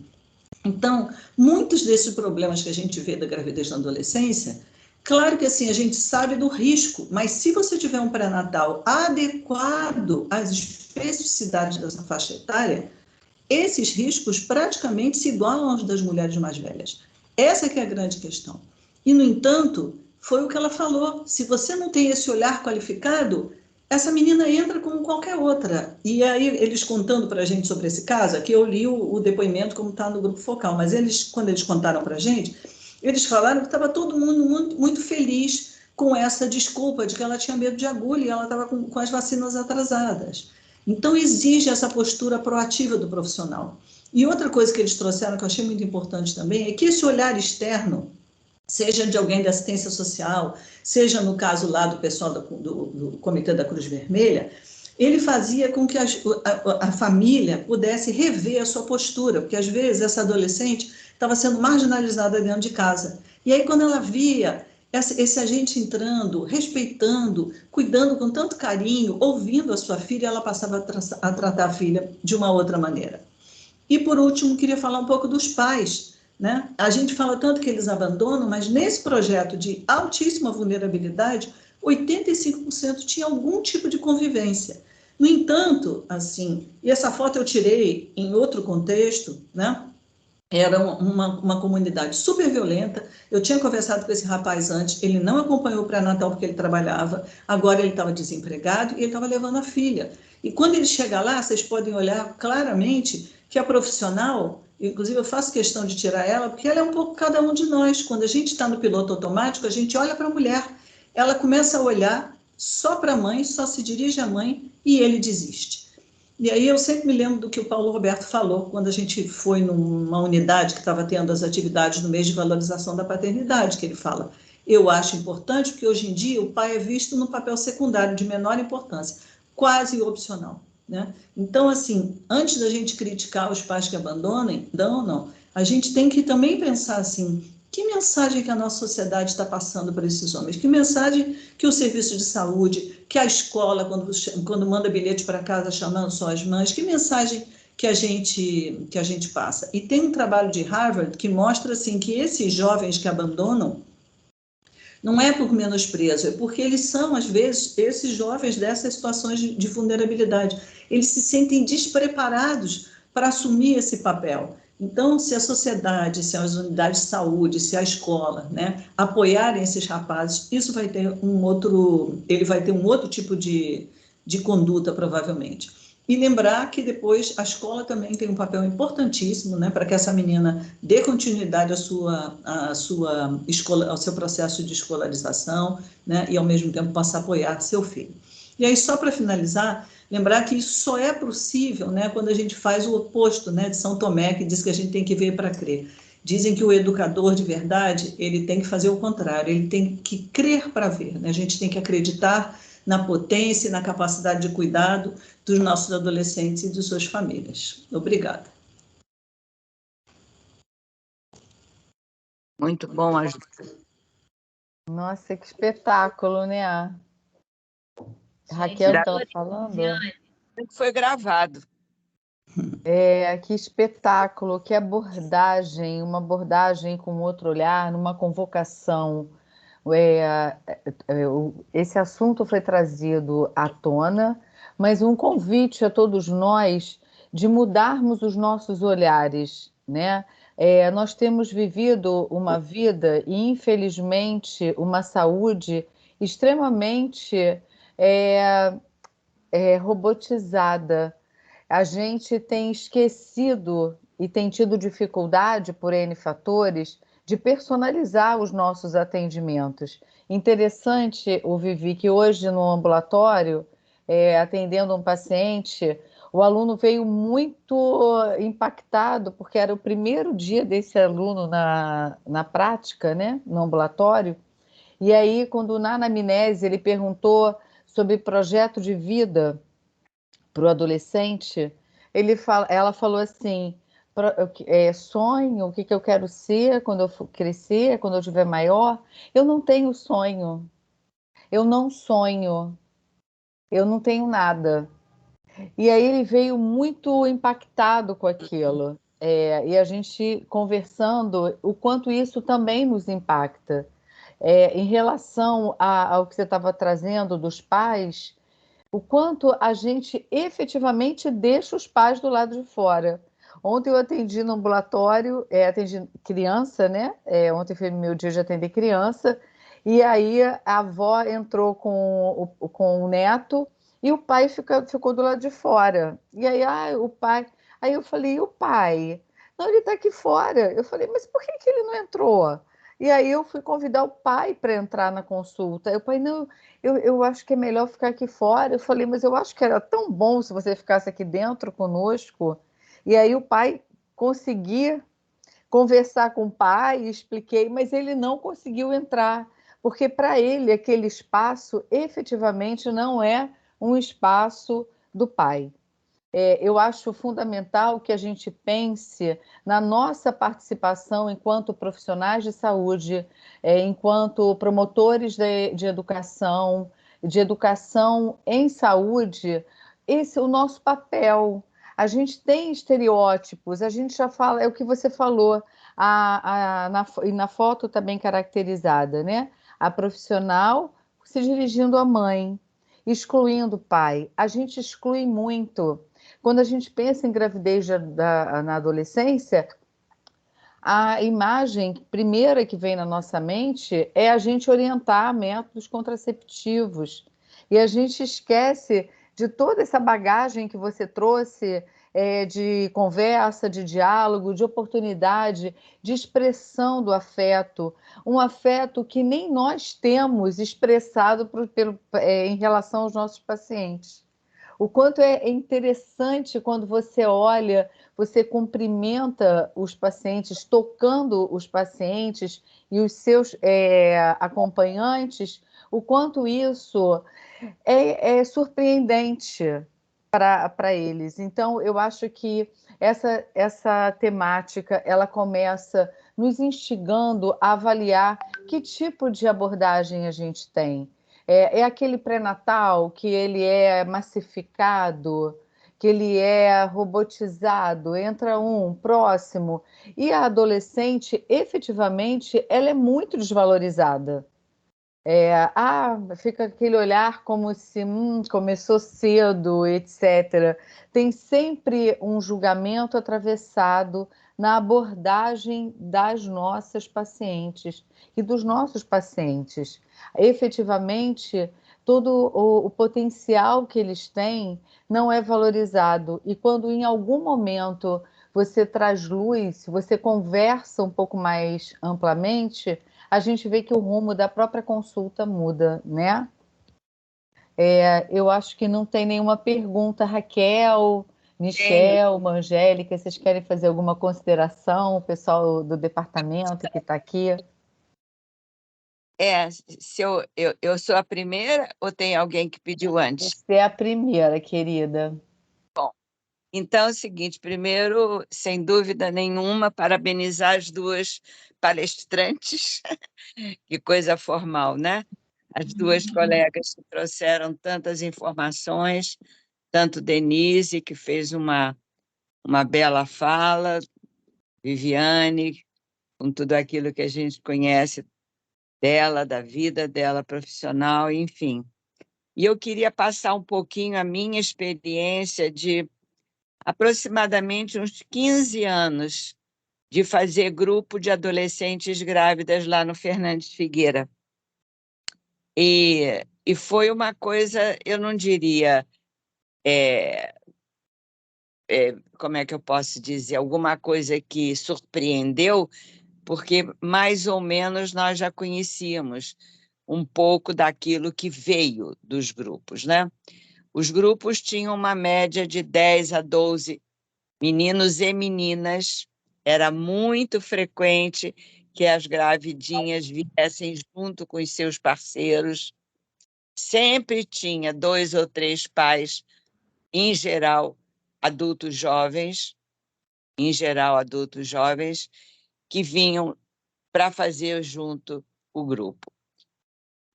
Então, muitos desses problemas que a gente vê da gravidez na adolescência, claro que assim, a gente sabe do risco, mas se você tiver um pré-natal adequado às especificidades dessa faixa etária, esses riscos praticamente se igualam aos das mulheres mais velhas. Essa que é a grande questão. E, no entanto, foi o que ela falou. Se você não tem esse olhar qualificado, essa menina entra como qualquer outra. E aí, eles contando para a gente sobre esse caso, aqui eu li o depoimento como está no grupo focal, mas quando eles contaram para a gente, eles falaram que estava todo mundo muito, muito feliz com essa desculpa de que ela tinha medo de agulha e ela estava com as vacinas atrasadas. Então, exige essa postura proativa do profissional. E outra coisa que eles trouxeram, que eu achei muito importante também, é que esse olhar externo, seja de alguém da assistência social, seja no caso lá do pessoal do Comitê da Cruz Vermelha, ele fazia com que a família pudesse rever a sua postura, porque às vezes essa adolescente estava sendo marginalizada dentro de casa. E aí, quando ela via esse agente entrando, respeitando, cuidando com tanto carinho, ouvindo a sua filha, ela passava a tratar a filha de uma outra maneira. E, por último, queria falar um pouco dos pais, né? A gente fala tanto que eles abandonam, mas nesse projeto de altíssima vulnerabilidade, 85% tinha algum tipo de convivência. No entanto, assim, e essa foto eu tirei em outro contexto, né? Era uma comunidade super violenta. Eu tinha conversado com esse rapaz antes, ele não acompanhou o pré-natal porque ele trabalhava, agora ele estava desempregado e ele estava levando a filha. E quando ele chega lá, vocês podem olhar claramente que a profissional, inclusive eu faço questão de tirar ela, porque ela é um pouco cada um de nós. Quando a gente está no piloto automático, a gente olha para a mulher, ela começa a olhar só para a mãe, só se dirige à mãe e ele desiste. E aí eu sempre me lembro do que o Paulo Roberto falou quando a gente foi numa unidade que estava tendo as atividades no mês de valorização da paternidade, que ele fala, eu acho importante porque hoje em dia o pai é visto no papel secundário, de menor importância, quase opcional, né? Então, assim, antes da gente criticar os pais que abandonam, não, a gente tem que também pensar assim, que mensagem que a nossa sociedade está passando para esses homens? Que mensagem que o serviço de saúde, que a escola, quando manda bilhete para casa chamando só as mães, que mensagem que a gente passa? E tem um trabalho de Harvard que mostra assim, que esses jovens que abandonam não é por menosprezo, é porque eles são, às vezes, esses jovens dessas situações de vulnerabilidade. Eles se sentem despreparados para assumir esse papel. Então, se a sociedade, se as unidades de saúde, se a escola, né, apoiarem esses rapazes, isso vai ter ele vai ter um outro tipo de conduta, provavelmente. E lembrar que depois a escola também tem um papel importantíssimo, né, para que essa menina dê continuidade ao seu processo de escolarização, né, e ao mesmo tempo possa apoiar seu filho. E aí, só para finalizar, lembrar que isso só é possível, né, quando a gente faz o oposto, né, de São Tomé, que diz que a gente tem que ver para crer. Dizem que o educador de verdade, ele tem que fazer o contrário, ele tem que crer para ver, né? A gente tem que acreditar na potência e na capacidade de cuidado dos nossos adolescentes e de suas famílias. Obrigada. Muito bom, Ajuda. Nossa, que espetáculo, né? Raquel estava falando. Foi gravado. Que espetáculo, que abordagem, uma abordagem com outro olhar, numa convocação. Esse assunto foi trazido à tona, mas um convite a todos nós de mudarmos os nossos olhares, né? Nós temos vivido uma vida e, infelizmente, uma saúde extremamente robotizada. A gente tem esquecido e tem tido dificuldade, por N fatores, de personalizar os nossos atendimentos. Interessante, o Vivi, que hoje no ambulatório, atendendo um paciente, o aluno veio muito impactado, porque era o primeiro dia desse aluno na prática, né, no ambulatório, e aí, quando na anamnese ele perguntou sobre projeto de vida para o adolescente, ela falou assim, sonho, o que eu quero ser quando eu crescer, quando eu tiver maior. Eu não tenho sonho, eu não sonho, eu não tenho nada. E aí ele veio muito impactado com aquilo. E a gente conversando, o quanto isso também nos impacta. Em relação ao que você estava trazendo dos pais, o quanto a gente efetivamente deixa os pais do lado de fora. Ontem eu atendi no ambulatório, atendi criança, né? Ontem foi meu dia de atender criança, e aí a avó entrou com o neto e o pai ficou do lado de fora. E aí, o pai... Aí eu falei, e o pai? Não, ele está aqui fora. Eu falei, mas por que ele não entrou? E aí eu fui convidar o pai para entrar na consulta. Aí o pai, não, eu acho que é melhor ficar aqui fora. Eu falei, mas eu acho que era tão bom se você ficasse aqui dentro conosco. E aí o pai conseguia conversar com o pai, expliquei, mas ele não conseguiu entrar, porque para ele aquele espaço efetivamente não é um espaço do pai. Eu acho fundamental que a gente pense na nossa participação enquanto profissionais de saúde, enquanto promotores de educação em saúde, esse é o nosso papel. A gente tem estereótipos, a gente já fala, é o que você falou, e na foto também caracterizada, né? A profissional se dirigindo à mãe, excluindo o pai. A gente exclui muito. Quando a gente pensa em gravidez na adolescência, a imagem primeira que vem na nossa mente é a gente orientar métodos contraceptivos. E a gente esquece de toda essa bagagem que você trouxe, de conversa, de diálogo, de oportunidade, de expressão do afeto. Um afeto que nem nós temos expressado em relação aos nossos pacientes. O quanto é interessante quando você olha, você cumprimenta os pacientes, tocando os pacientes e os seus acompanhantes, o quanto isso é surpreendente para eles. Então, eu acho que essa temática ela começa nos instigando a avaliar que tipo de abordagem a gente tem. É aquele pré-natal que ele é massificado, que ele é robotizado, entra um, próximo, e a adolescente, efetivamente, ela é muito desvalorizada. Fica aquele olhar como se começou cedo, etc. Tem sempre um julgamento atravessado na abordagem das nossas pacientes e dos nossos pacientes. Efetivamente, todo o potencial que eles têm não é valorizado. E quando em algum momento você traz luz, você conversa um pouco mais amplamente, a gente vê que o rumo da própria consulta muda, né? Eu acho que não tem nenhuma pergunta. Raquel, Michel, Angélica, vocês querem fazer alguma consideração? O pessoal do departamento que está aqui? Se eu sou a primeira ou tem alguém que pediu antes? Você é a primeira, querida. Bom, então é o seguinte, primeiro, sem dúvida nenhuma, parabenizar as duas palestrantes, que coisa formal, né? As duas colegas que trouxeram tantas informações, tanto Denise, que fez uma bela fala, Viviane, com tudo aquilo que a gente conhece dela, da vida dela profissional, enfim. E eu queria passar um pouquinho a minha experiência de aproximadamente uns 15 anos de fazer grupo de adolescentes grávidas lá no Fernandes Figueira. E foi uma coisa, eu não diria, como é que eu posso dizer, alguma coisa que surpreendeu, porque mais ou menos nós já conhecíamos um pouco daquilo que veio dos grupos, né? Os grupos tinham uma média de 10 a 12 meninos e meninas. Era muito frequente que as gravidinhas viessem junto com os seus parceiros. Sempre tinha 2 ou 3 pais, em geral, adultos jovens, que vinham para fazer junto o grupo.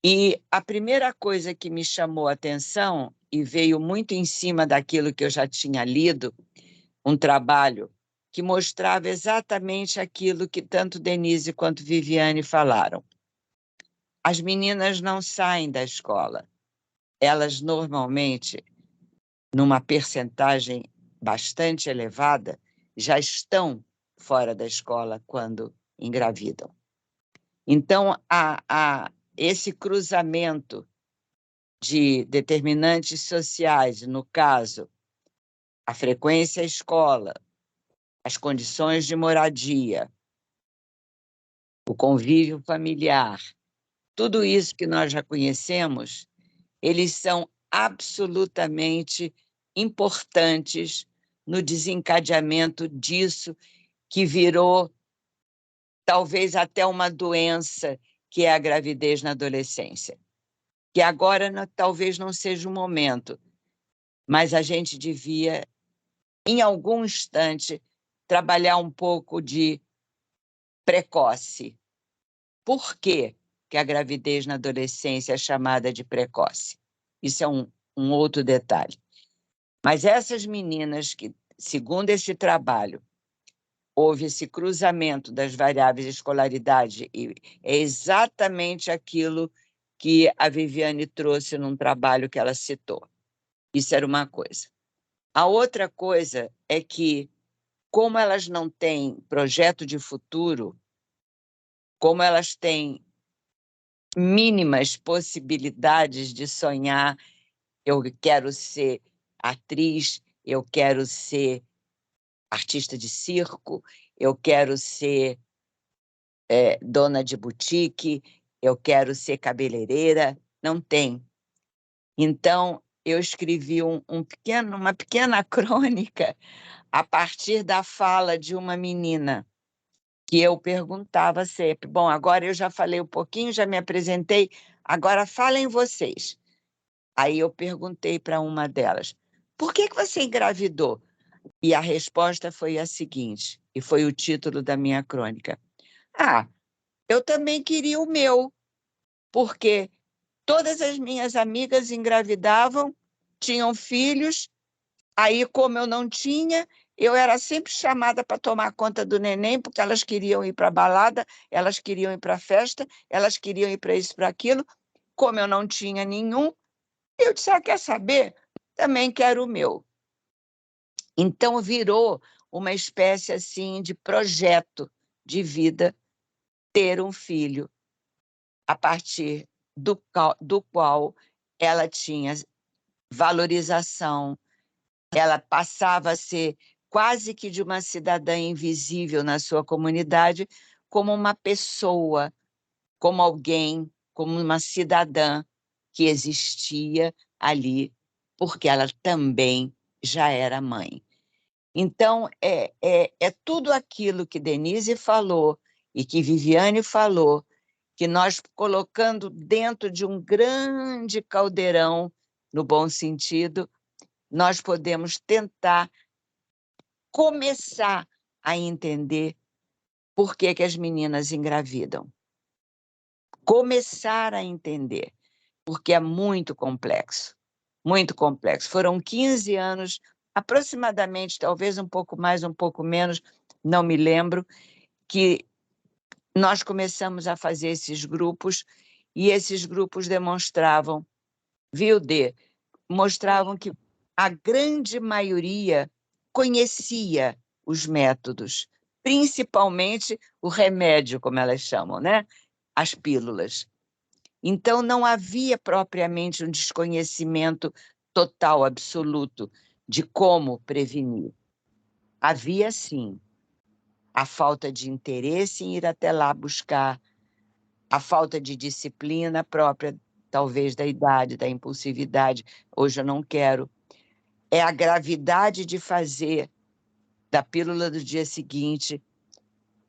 E a primeira coisa que me chamou a atenção, e veio muito em cima daquilo que eu já tinha lido, um trabalho que mostrava exatamente aquilo que tanto Denise quanto Viviane falaram. As meninas não saem da escola. Elas normalmente, numa percentagem bastante elevada, já estão fora da escola quando engravidam. Então, esse cruzamento de determinantes sociais, no caso, a frequência à escola, as condições de moradia, o convívio familiar, tudo isso que nós já conhecemos, eles são absolutamente importantes no desencadeamento disso que virou talvez até uma doença, que é a gravidez na adolescência. Que agora talvez não seja o momento, mas a gente devia, em algum instante, trabalhar um pouco de precoce. Por que que a gravidez na adolescência é chamada de precoce? Isso é um outro detalhe. Mas essas meninas que, segundo esse trabalho, houve esse cruzamento das variáveis de escolaridade, e é exatamente aquilo que a Viviane trouxe num trabalho que ela citou. Isso era uma coisa. A outra coisa é que, como elas não têm projeto de futuro, como elas têm mínimas possibilidades de sonhar, eu quero ser atriz, eu quero ser artista de circo, eu quero ser dona de boutique, eu quero ser cabeleireira, não tem. Então, eu escrevi uma pequena crônica a partir da fala de uma menina, que eu perguntava sempre, bom, agora eu já falei um pouquinho, já me apresentei, agora falem vocês. Aí eu perguntei para uma delas, por que você engravidou? E a resposta foi a seguinte, e foi o título da minha crônica. Eu também queria o meu, porque todas as minhas amigas engravidavam, tinham filhos, aí como eu não tinha, eu era sempre chamada para tomar conta do neném, porque elas queriam ir para a balada, elas queriam ir para a festa, elas queriam ir para isso, para aquilo. Como eu não tinha nenhum, eu disse, quer saber? Também quero o meu. Então, virou uma espécie assim de projeto de vida ter um filho, a partir do qual ela tinha valorização, ela passava a ser quase que de uma cidadã invisível na sua comunidade, como uma pessoa, como alguém, como uma cidadã que existia ali, porque ela também já era mãe. Então, é tudo aquilo que Denise falou e que Viviane falou, que nós, colocando dentro de um grande caldeirão, no bom sentido, nós podemos tentar começar a entender por que as meninas engravidam. Começar a entender, porque é muito complexo, muito complexo. Foram 15 anos, aproximadamente, talvez um pouco mais, um pouco menos, não me lembro, que nós começamos a fazer esses grupos, e esses grupos demonstravam, viu, Dê? Mostravam que a grande maioria conhecia os métodos, principalmente o remédio, como elas chamam, né? As pílulas. Então, não havia propriamente um desconhecimento total, absoluto, de como prevenir. Havia, sim, a falta de interesse em ir até lá buscar, a falta de disciplina própria, talvez da idade, da impulsividade. Hoje eu não quero. É a gravidade de fazer da pílula do dia seguinte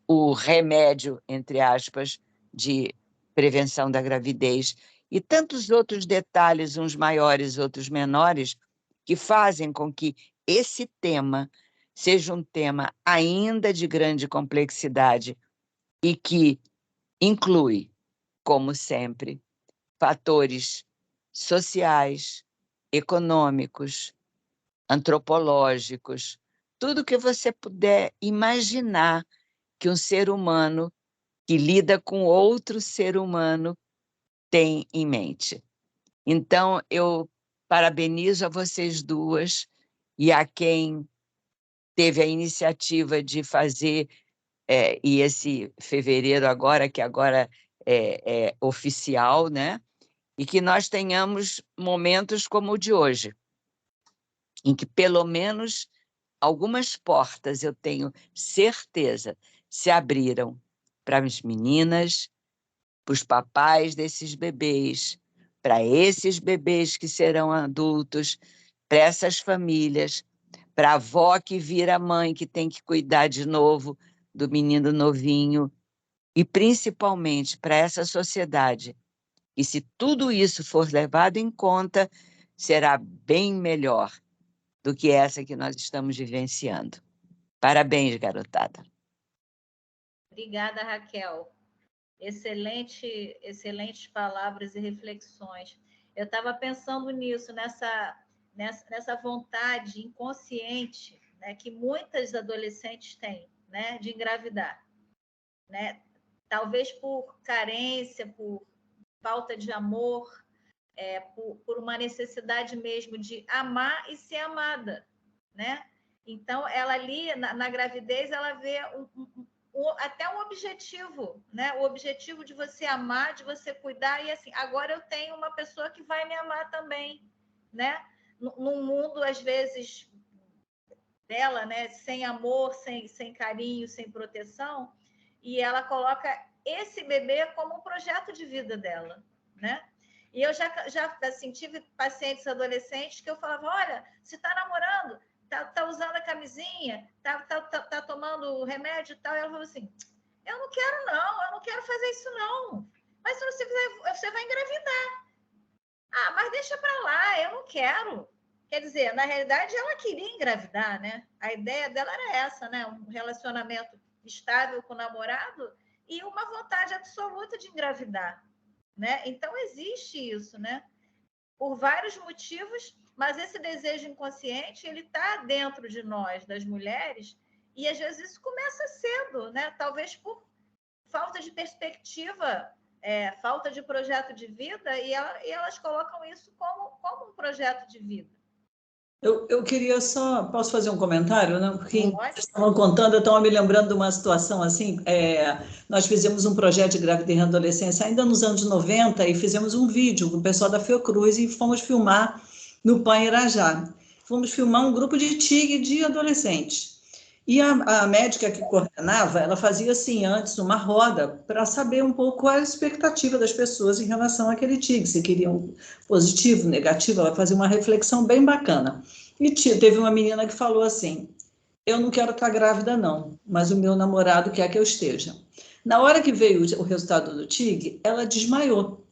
o remédio, entre aspas, de prevenção da gravidez, e tantos outros detalhes, uns maiores, outros menores, que fazem com que esse tema seja um tema ainda de grande complexidade e que inclui, como sempre, fatores sociais, econômicos, antropológicos, tudo que você puder imaginar que um ser humano que lida com outro ser humano tem em mente. Então, eu parabenizo a vocês duas e a quem teve a iniciativa de fazer, e esse fevereiro agora, que agora é oficial, né? E que nós tenhamos momentos como o de hoje, em que pelo menos algumas portas, eu tenho certeza, se abriram para as meninas, para os papais desses bebês, para esses bebês que serão adultos, para essas famílias, para a avó que vira mãe, que tem que cuidar de novo do menino novinho, e principalmente para essa sociedade. E se tudo isso for levado em conta, será bem melhor do que essa que nós estamos vivenciando. Parabéns, garotada. Obrigada, Raquel. Excelentes palavras e reflexões. Eu estava pensando nisso, nessa vontade inconsciente, né, que muitas adolescentes têm, né, de engravidar, né? Talvez por carência, por falta de amor, por uma necessidade mesmo de amar e ser amada, né? Então, ela ali, na gravidez, ela vê até um objetivo, né? O objetivo de você amar, de você cuidar, e assim, agora eu tenho uma pessoa que vai me amar também, né? Num mundo, às vezes, dela, né? Sem amor, sem carinho, sem proteção, e ela coloca esse bebê como um projeto de vida dela, né? E eu já assim, tive pacientes adolescentes que eu falava, olha, se está namorando, tá usando a camisinha, tá tomando remédio e tal, e ela falou assim, eu não quero fazer isso não, mas se você fizer, você vai engravidar. Ah, mas deixa para lá, eu não quero. Quer dizer, na realidade, ela queria engravidar, né? A ideia dela era essa, né? Um relacionamento estável com o namorado e uma vontade absoluta de engravidar, né? Então, existe isso, né? Por vários motivos, mas esse desejo inconsciente, ele está dentro de nós, das mulheres, e às vezes isso começa cedo, né? Talvez por falta de perspectiva, falta de projeto de vida, e elas colocam isso como um projeto de vida. Eu queria só... Posso fazer um comentário? Não? Porque vocês estavam contando, eu estava me lembrando de uma situação assim. Nós fizemos um projeto de gravidez e adolescência ainda nos anos 90 e fizemos um vídeo com o pessoal da Fiocruz e fomos filmar no PAN Irajá. Fomos filmar um grupo de TIG de adolescentes. E a médica que coordenava, ela fazia assim, antes, uma roda para saber um pouco qual era a expectativa das pessoas em relação àquele TIG, se queriam positivo, negativo, ela fazia uma reflexão bem bacana. E teve uma menina que falou assim, eu não quero estar grávida não, mas o meu namorado quer que eu esteja. Na hora que veio o resultado do TIG, ela desmaiou.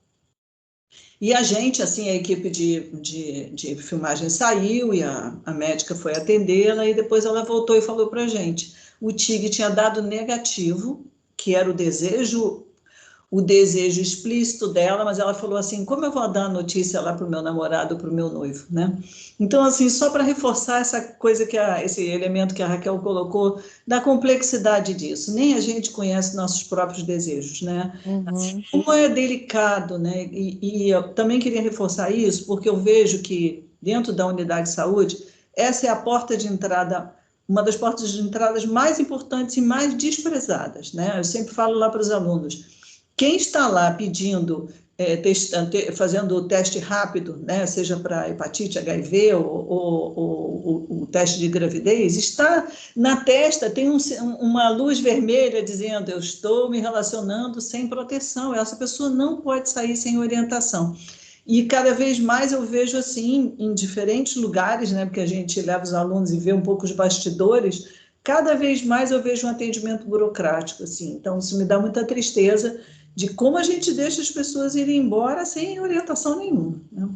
E a gente, assim, a equipe de filmagem saiu e a médica foi atendê-la e depois ela voltou e falou para a gente. O TIG tinha dado negativo, que era o desejo explícito dela, mas ela falou assim, como eu vou dar a notícia lá para o meu namorado, para o meu noivo, né? Então, assim, só para reforçar essa coisa, esse elemento que a Raquel colocou, da complexidade disso. Nem a gente conhece nossos próprios desejos, né? Assim, como é delicado, né? E eu também queria reforçar isso, porque eu vejo que dentro da unidade de saúde, essa é a porta de entrada, uma das portas de entradas mais importantes e mais desprezadas, né? Eu sempre falo lá para os alunos, quem está lá pedindo, fazendo o teste rápido, né, seja para hepatite, HIV ou o teste de gravidez, está na testa, tem uma luz vermelha dizendo, eu estou me relacionando sem proteção, essa pessoa não pode sair sem orientação. E cada vez mais eu vejo assim, em diferentes lugares, né, porque a gente leva os alunos e vê um pouco os bastidores, cada vez mais eu vejo um atendimento burocrático, assim, então isso me dá muita tristeza, de como a gente deixa as pessoas irem embora sem orientação nenhuma. Né?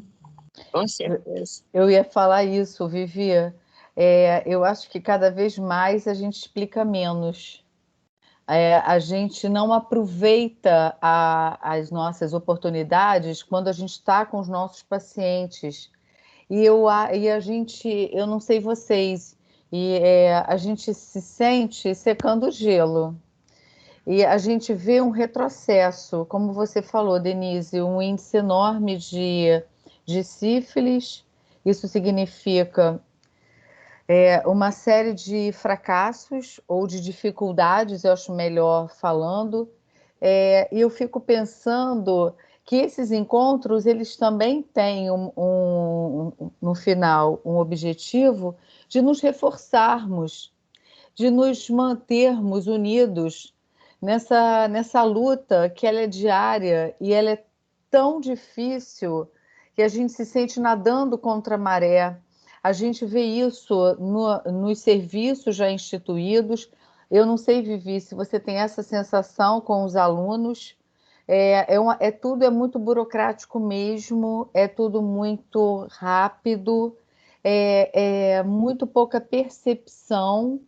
Com certeza. Eu ia falar isso, Vivi. Eu acho que cada vez mais a gente explica menos. A gente não aproveita as nossas oportunidades quando a gente está com os nossos pacientes. E a gente, eu não sei vocês, a gente se sente secando o gelo. E a gente vê um retrocesso, como você falou, Denise, um índice enorme de sífilis. Isso significa uma série de fracassos ou de dificuldades, eu acho melhor falando. E eu fico pensando que esses encontros, eles também têm, no final, um objetivo de nos reforçarmos, de nos mantermos unidos, nessa luta que ela é diária e ela é tão difícil que a gente se sente nadando contra a maré. A gente vê isso nos serviços já instituídos. Eu não sei, Vivi, se você tem essa sensação com os alunos. Tudo é muito burocrático mesmo, é tudo muito rápido, é muito pouca percepção,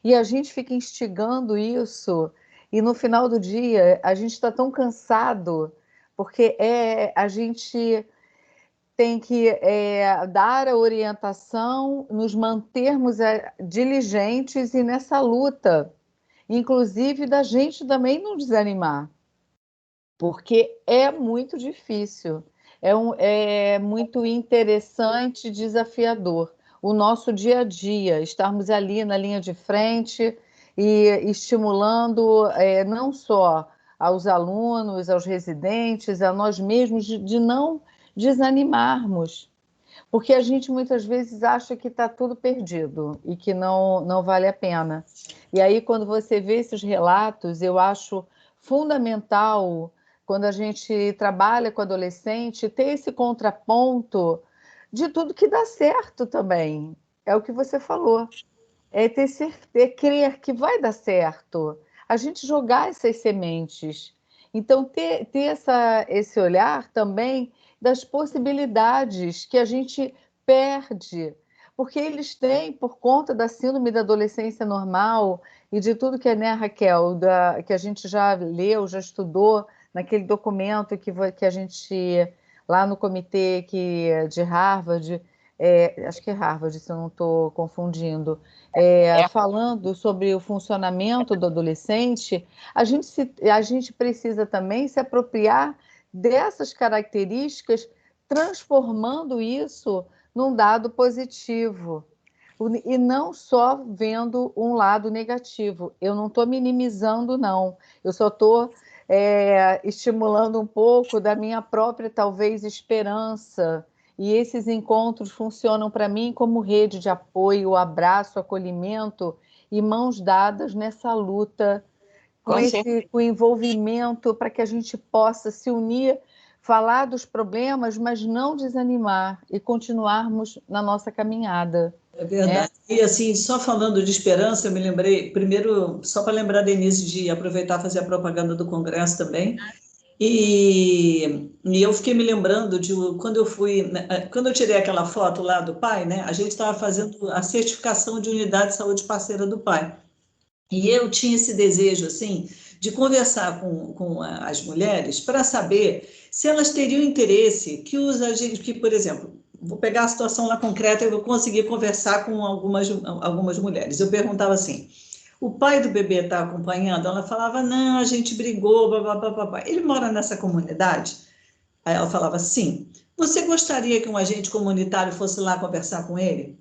e a gente fica instigando isso, e no final do dia a gente está tão cansado, porque a gente tem que dar a orientação, nos mantermos diligentes e nessa luta, inclusive da gente também não desanimar, porque é muito difícil, é muito interessante, desafiador. O nosso dia a dia, estarmos ali na linha de frente e estimulando não só aos alunos, aos residentes, a nós mesmos, de não desanimarmos, porque a gente muitas vezes acha que está tudo perdido e que não vale a pena. E aí, quando você vê esses relatos, eu acho fundamental, quando a gente trabalha com adolescente, ter esse contraponto de tudo que dá certo também. É o que você falou. É ter certeza, crer que vai dar certo. A gente jogar essas sementes. Então, ter esse olhar também das possibilidades que a gente perde, porque eles têm, por conta da síndrome da adolescência normal e de tudo que, né, Raquel, que a gente já leu, já estudou, naquele documento que a gente, lá no comitê de Harvard, acho que é Harvard, se eu não estou confundindo, falando sobre o funcionamento do adolescente, a gente precisa também se apropriar dessas características, transformando isso num dado positivo. E não só vendo um lado negativo. Eu não estou minimizando, não. Eu só estou estimulando um pouco da minha própria, talvez, esperança. E esses encontros funcionam para mim como rede de apoio, abraço, acolhimento e mãos dadas nessa luta, com o envolvimento para que a gente possa se unir, falar dos problemas, mas não desanimar e continuarmos na nossa caminhada. É verdade. E assim, só falando de esperança, eu me lembrei, primeiro, só para lembrar a Denise de aproveitar e fazer a propaganda do Congresso também. E eu fiquei me lembrando de quando eu tirei aquela foto lá do pai, né? A gente estava fazendo a certificação de unidade de saúde parceira do pai. E eu tinha esse desejo, assim, de conversar com as mulheres para saber se elas teriam interesse que, por exemplo, vou pegar a situação lá concreta e vou conseguir conversar com algumas mulheres. Eu perguntava assim, o pai do bebê está acompanhando? Ela falava, não, a gente brigou, babá. Ele mora nessa comunidade? Aí ela falava, sim. Você gostaria que um agente comunitário fosse lá conversar com ele?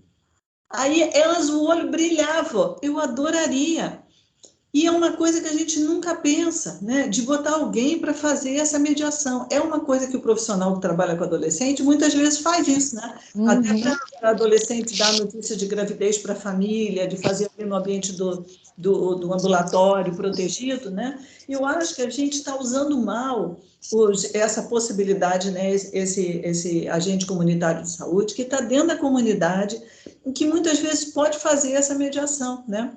Aí o olho brilhava, eu adoraria. E é uma coisa que a gente nunca pensa, né? De botar alguém para fazer essa mediação. É uma coisa que o profissional que trabalha com adolescente muitas vezes faz isso, né? Uhum. Até para adolescente dar notícia de gravidez para a família, de fazer ali no ambiente do ambulatório protegido, né? Eu acho que a gente está usando mal essa possibilidade, né? Esse agente comunitário de saúde que está dentro da comunidade e que muitas vezes pode fazer essa mediação, né?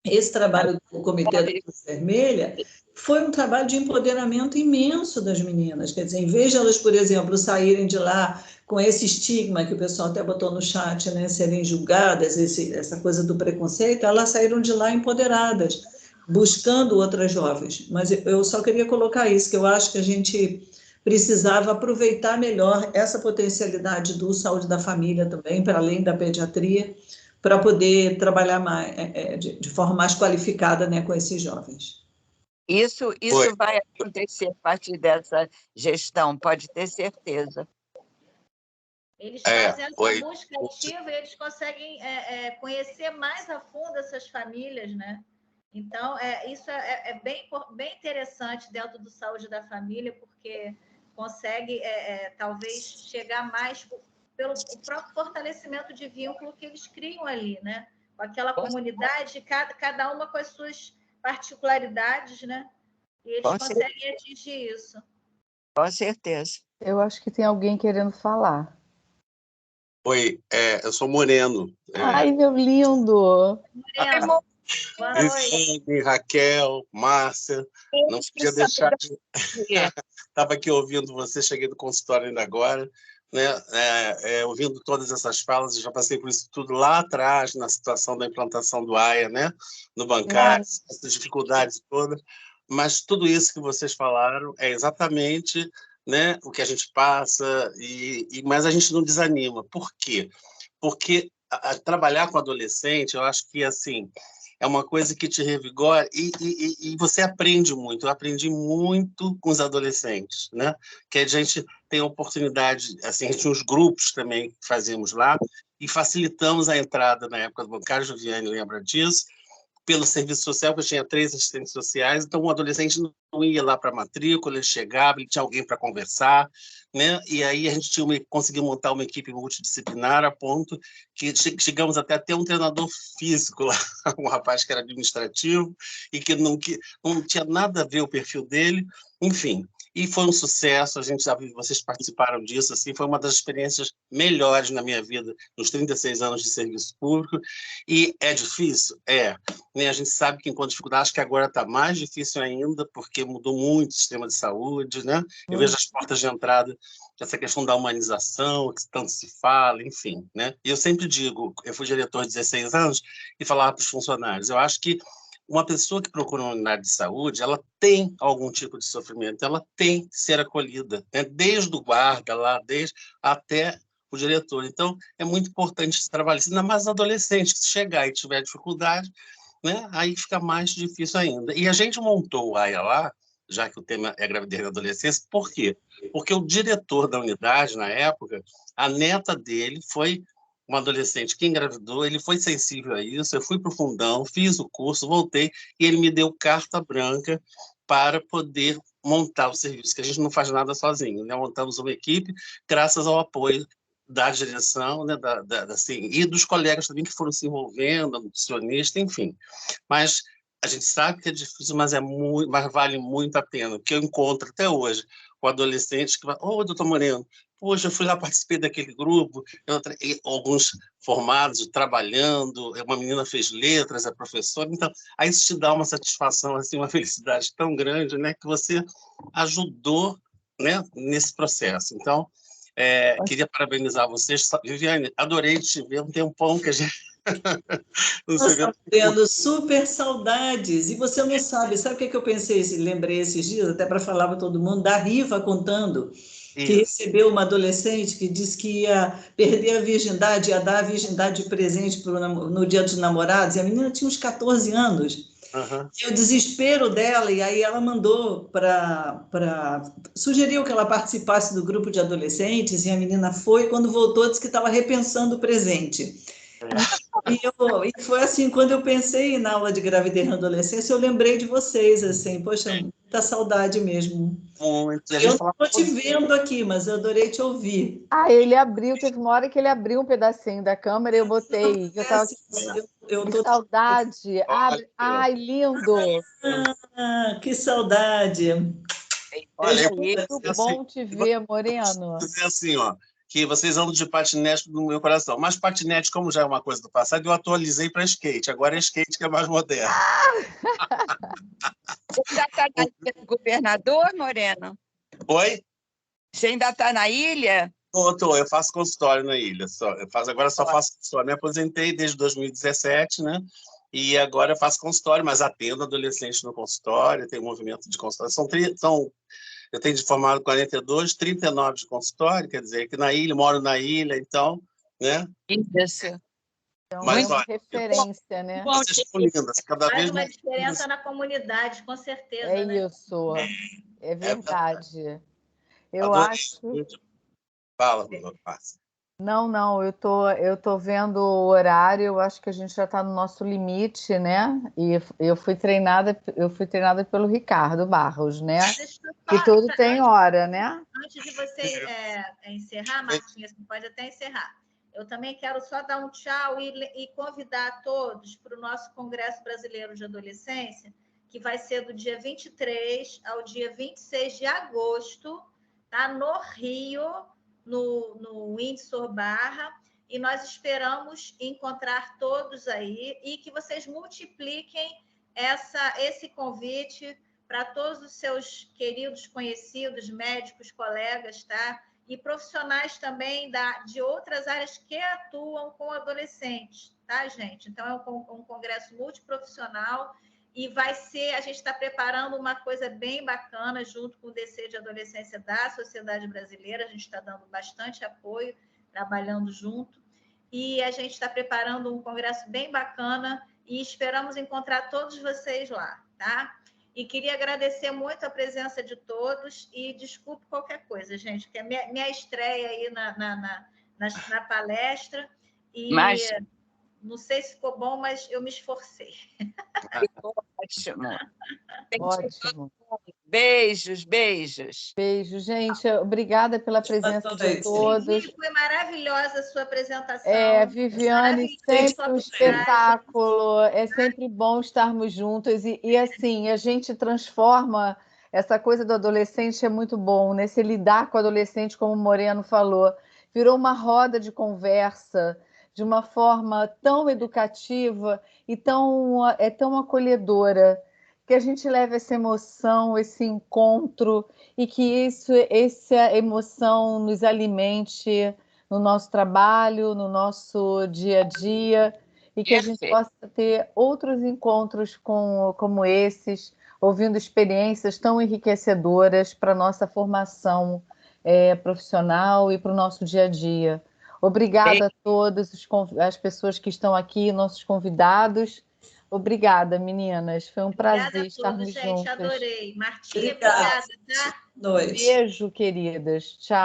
Esse trabalho do Comitê da Cruz Vermelha foi um trabalho de empoderamento imenso das meninas. Quer dizer, em vez de elas, por exemplo, saírem de lá com esse estigma que o pessoal até botou no chat, né, serem julgadas, essa coisa do preconceito, elas saíram de lá empoderadas, buscando outras jovens. Mas eu só queria colocar isso, que eu acho que a gente precisava aproveitar melhor essa potencialidade do saúde da família também, para além da pediatria, para poder trabalhar de forma mais qualificada, né, com esses jovens. Isso vai acontecer a partir dessa gestão, pode ter certeza. Eles fazem essa busca ativa e eles conseguem conhecer mais a fundo essas famílias, né? Então, isso é bem interessante dentro do saúde da família, porque consegue, talvez, chegar mais pelo próprio fortalecimento de vínculo que eles criam ali, né? Com aquela comunidade, cada uma com as suas particularidades, né? E eles conseguem atingir isso. Com certeza. Eu acho que tem alguém querendo falar. Oi, eu sou Moreno. Ai, meu lindo! Moreno, boa noite. Viviane, Raquel, Márcia, não podia deixar de... Estava aqui ouvindo você, cheguei do consultório ainda agora, né? Ouvindo todas essas falas, eu já passei por isso tudo lá atrás, na situação da implantação do AIA, né? No bancário, essas dificuldades todas, mas tudo isso que vocês falaram é exatamente, né, o que a gente passa, mas a gente não desanima. Por quê? Porque trabalhar com adolescente, eu acho que assim é uma coisa que te revigora e você aprende muito. Eu aprendi muito com os adolescentes, né? Que a gente tem a oportunidade, assim, a gente tinha uns grupos também que fazíamos lá e facilitamos a entrada na época do bancário, Juliane lembra disso, pelo serviço social, que eu tinha 3 assistentes sociais, então o adolescente não ia lá para a matrícula, ele chegava, ele tinha alguém para conversar, né? E aí a gente conseguiu montar uma equipe multidisciplinar a ponto que chegamos até a ter um treinador físico lá, um rapaz que era administrativo e que não tinha nada a ver o perfil dele, enfim. E foi um sucesso, vocês participaram disso, assim, foi uma das experiências melhores na minha vida, nos 36 anos de serviço público, e é difícil? Né? A gente sabe que enquanto dificuldade, acho que agora está mais difícil ainda, porque mudou muito o sistema de saúde, né? Eu vejo as portas de entrada, essa questão da humanização, que tanto se fala, enfim, né? E eu sempre digo, eu fui diretor de 16 anos, e falava para os funcionários, eu acho que uma pessoa que procura uma unidade de saúde, ela tem algum tipo de sofrimento, ela tem que ser acolhida, né? Desde o guarda lá, até o diretor. Então, é muito importante esse trabalho, ainda mais adolescente, que se chegar e tiver dificuldade, né? Aí fica mais difícil ainda. E a gente montou o AIA lá, já que o tema é gravidez na adolescência, por quê? Porque o diretor da unidade, na época, a neta dele foi uma adolescente que engravidou, ele foi sensível a isso, eu fui para o fundão, fiz o curso, voltei, e ele me deu carta branca para poder montar o serviço, que a gente não faz nada sozinho, né? Montamos uma equipe, graças ao apoio da direção, né? Assim, e dos colegas também que foram se envolvendo, nutricionista, enfim. Mas a gente sabe que é difícil, mas vale muito a pena, porque eu encontro até hoje o adolescente que vai, doutor Moreno, poxa, eu fui lá, participei daquele grupo, alguns formados, trabalhando, uma menina fez letras, é professora, então, aí isso te dá uma satisfação, assim, uma felicidade tão grande, né, que você ajudou, né, nesse processo. Então, queria parabenizar vocês. Viviane, adorei te ver, um tempão que a gente... Nós estamos tendo super saudades. E você não sabe o que eu pensei, lembrei esses dias, até para falar para todo mundo, da Riva contando, que recebeu uma adolescente que disse que ia perder a virgindade, ia dar a virgindade de presente no Dia dos Namorados, e a menina tinha uns 14 anos. Uhum. E o desespero dela, e aí ela mandou sugeriu que ela participasse do grupo de adolescentes, e a menina foi, quando voltou, disse que estava repensando o presente. E foi assim, quando eu pensei na aula de gravidez na adolescência, eu lembrei de vocês, assim, poxa, muita saudade mesmo. Muito. Eu não estou te vendo aqui, mas eu adorei te ouvir. Ele abriu, teve uma hora que ele abriu um pedacinho da câmera e eu botei. Eu tava que saudade. Ai, lindo. Que saudade. Olha, muito bom te ver, Moreno. Vou dizer assim, que vocês andam de patinete no meu coração. Mas patinete, como já é uma coisa do passado, eu atualizei para skate. Agora é skate que é mais moderno. Você já está na ilha do governador, Moreno? Oi? Você ainda está na ilha? Tô. Eu faço consultório na ilha. Agora só faço consultório. Me aposentei desde 2017, né? E agora eu faço consultório, mas atendo adolescentes no consultório, tenho movimento de consultório. Eu tenho de formado 42, 39 de consultório, quer dizer, que na ilha, moro na ilha, então, né? Isso. Então, mas, uma referência, né? Vocês são lindas, cada vez mais. Faz uma diferença na comunidade, com certeza. É né? Isso, é verdade. Eu adorei. acho... Fala, Márcia. Não, eu tô vendo o horário, eu acho que a gente já está no nosso limite, né? E eu fui treinada pelo Ricardo Barros, né? Que tudo tem hora, né? Antes de você encerrar, Martinha, você pode até encerrar. Eu também quero só dar um tchau e convidar todos para o nosso Congresso Brasileiro de Adolescência, que vai ser do dia 23 ao dia 26 de agosto, tá? No Rio, no Windsor Barra, e nós esperamos encontrar todos aí e que vocês multipliquem esse convite para todos os seus queridos conhecidos, médicos, colegas, tá? E profissionais também de outras áreas que atuam com adolescentes, tá, gente? Então, é um congresso multiprofissional e a gente está preparando uma coisa bem bacana junto com o DC de Adolescência da Sociedade Brasileira, a gente está dando bastante apoio, trabalhando junto, e a gente está preparando um congresso bem bacana e esperamos encontrar todos vocês lá, tá? E queria agradecer muito a presença de todos e desculpe qualquer coisa, gente, que é minha estreia aí na palestra e não sei se ficou bom, mas eu me esforcei. Ficou ótimo. Ótimo. Beijos, beijos. Beijo, gente. Obrigada pela presença de todos. Vivi, foi maravilhosa a sua apresentação. Viviane, sempre um espetáculo. É sempre bom estarmos juntos. E assim, a gente transforma essa coisa do adolescente, é muito bom, né? Se lidar com o adolescente, como o Moreno falou, virou uma roda de conversa de uma forma tão educativa e tão acolhedora, que a gente leva essa emoção, esse encontro, e que essa emoção nos alimente no nosso trabalho, no nosso dia a dia, e que a gente possa ter outros encontros como esses, ouvindo experiências tão enriquecedoras para a nossa formação profissional e para o nosso dia a dia. Obrigada a todas as pessoas que estão aqui, nossos convidados. Obrigada, meninas. Foi um prazer estarmos juntas. Gente, adorei. Martinha, obrigada, tá? Noite. Beijo, queridas. Tchau.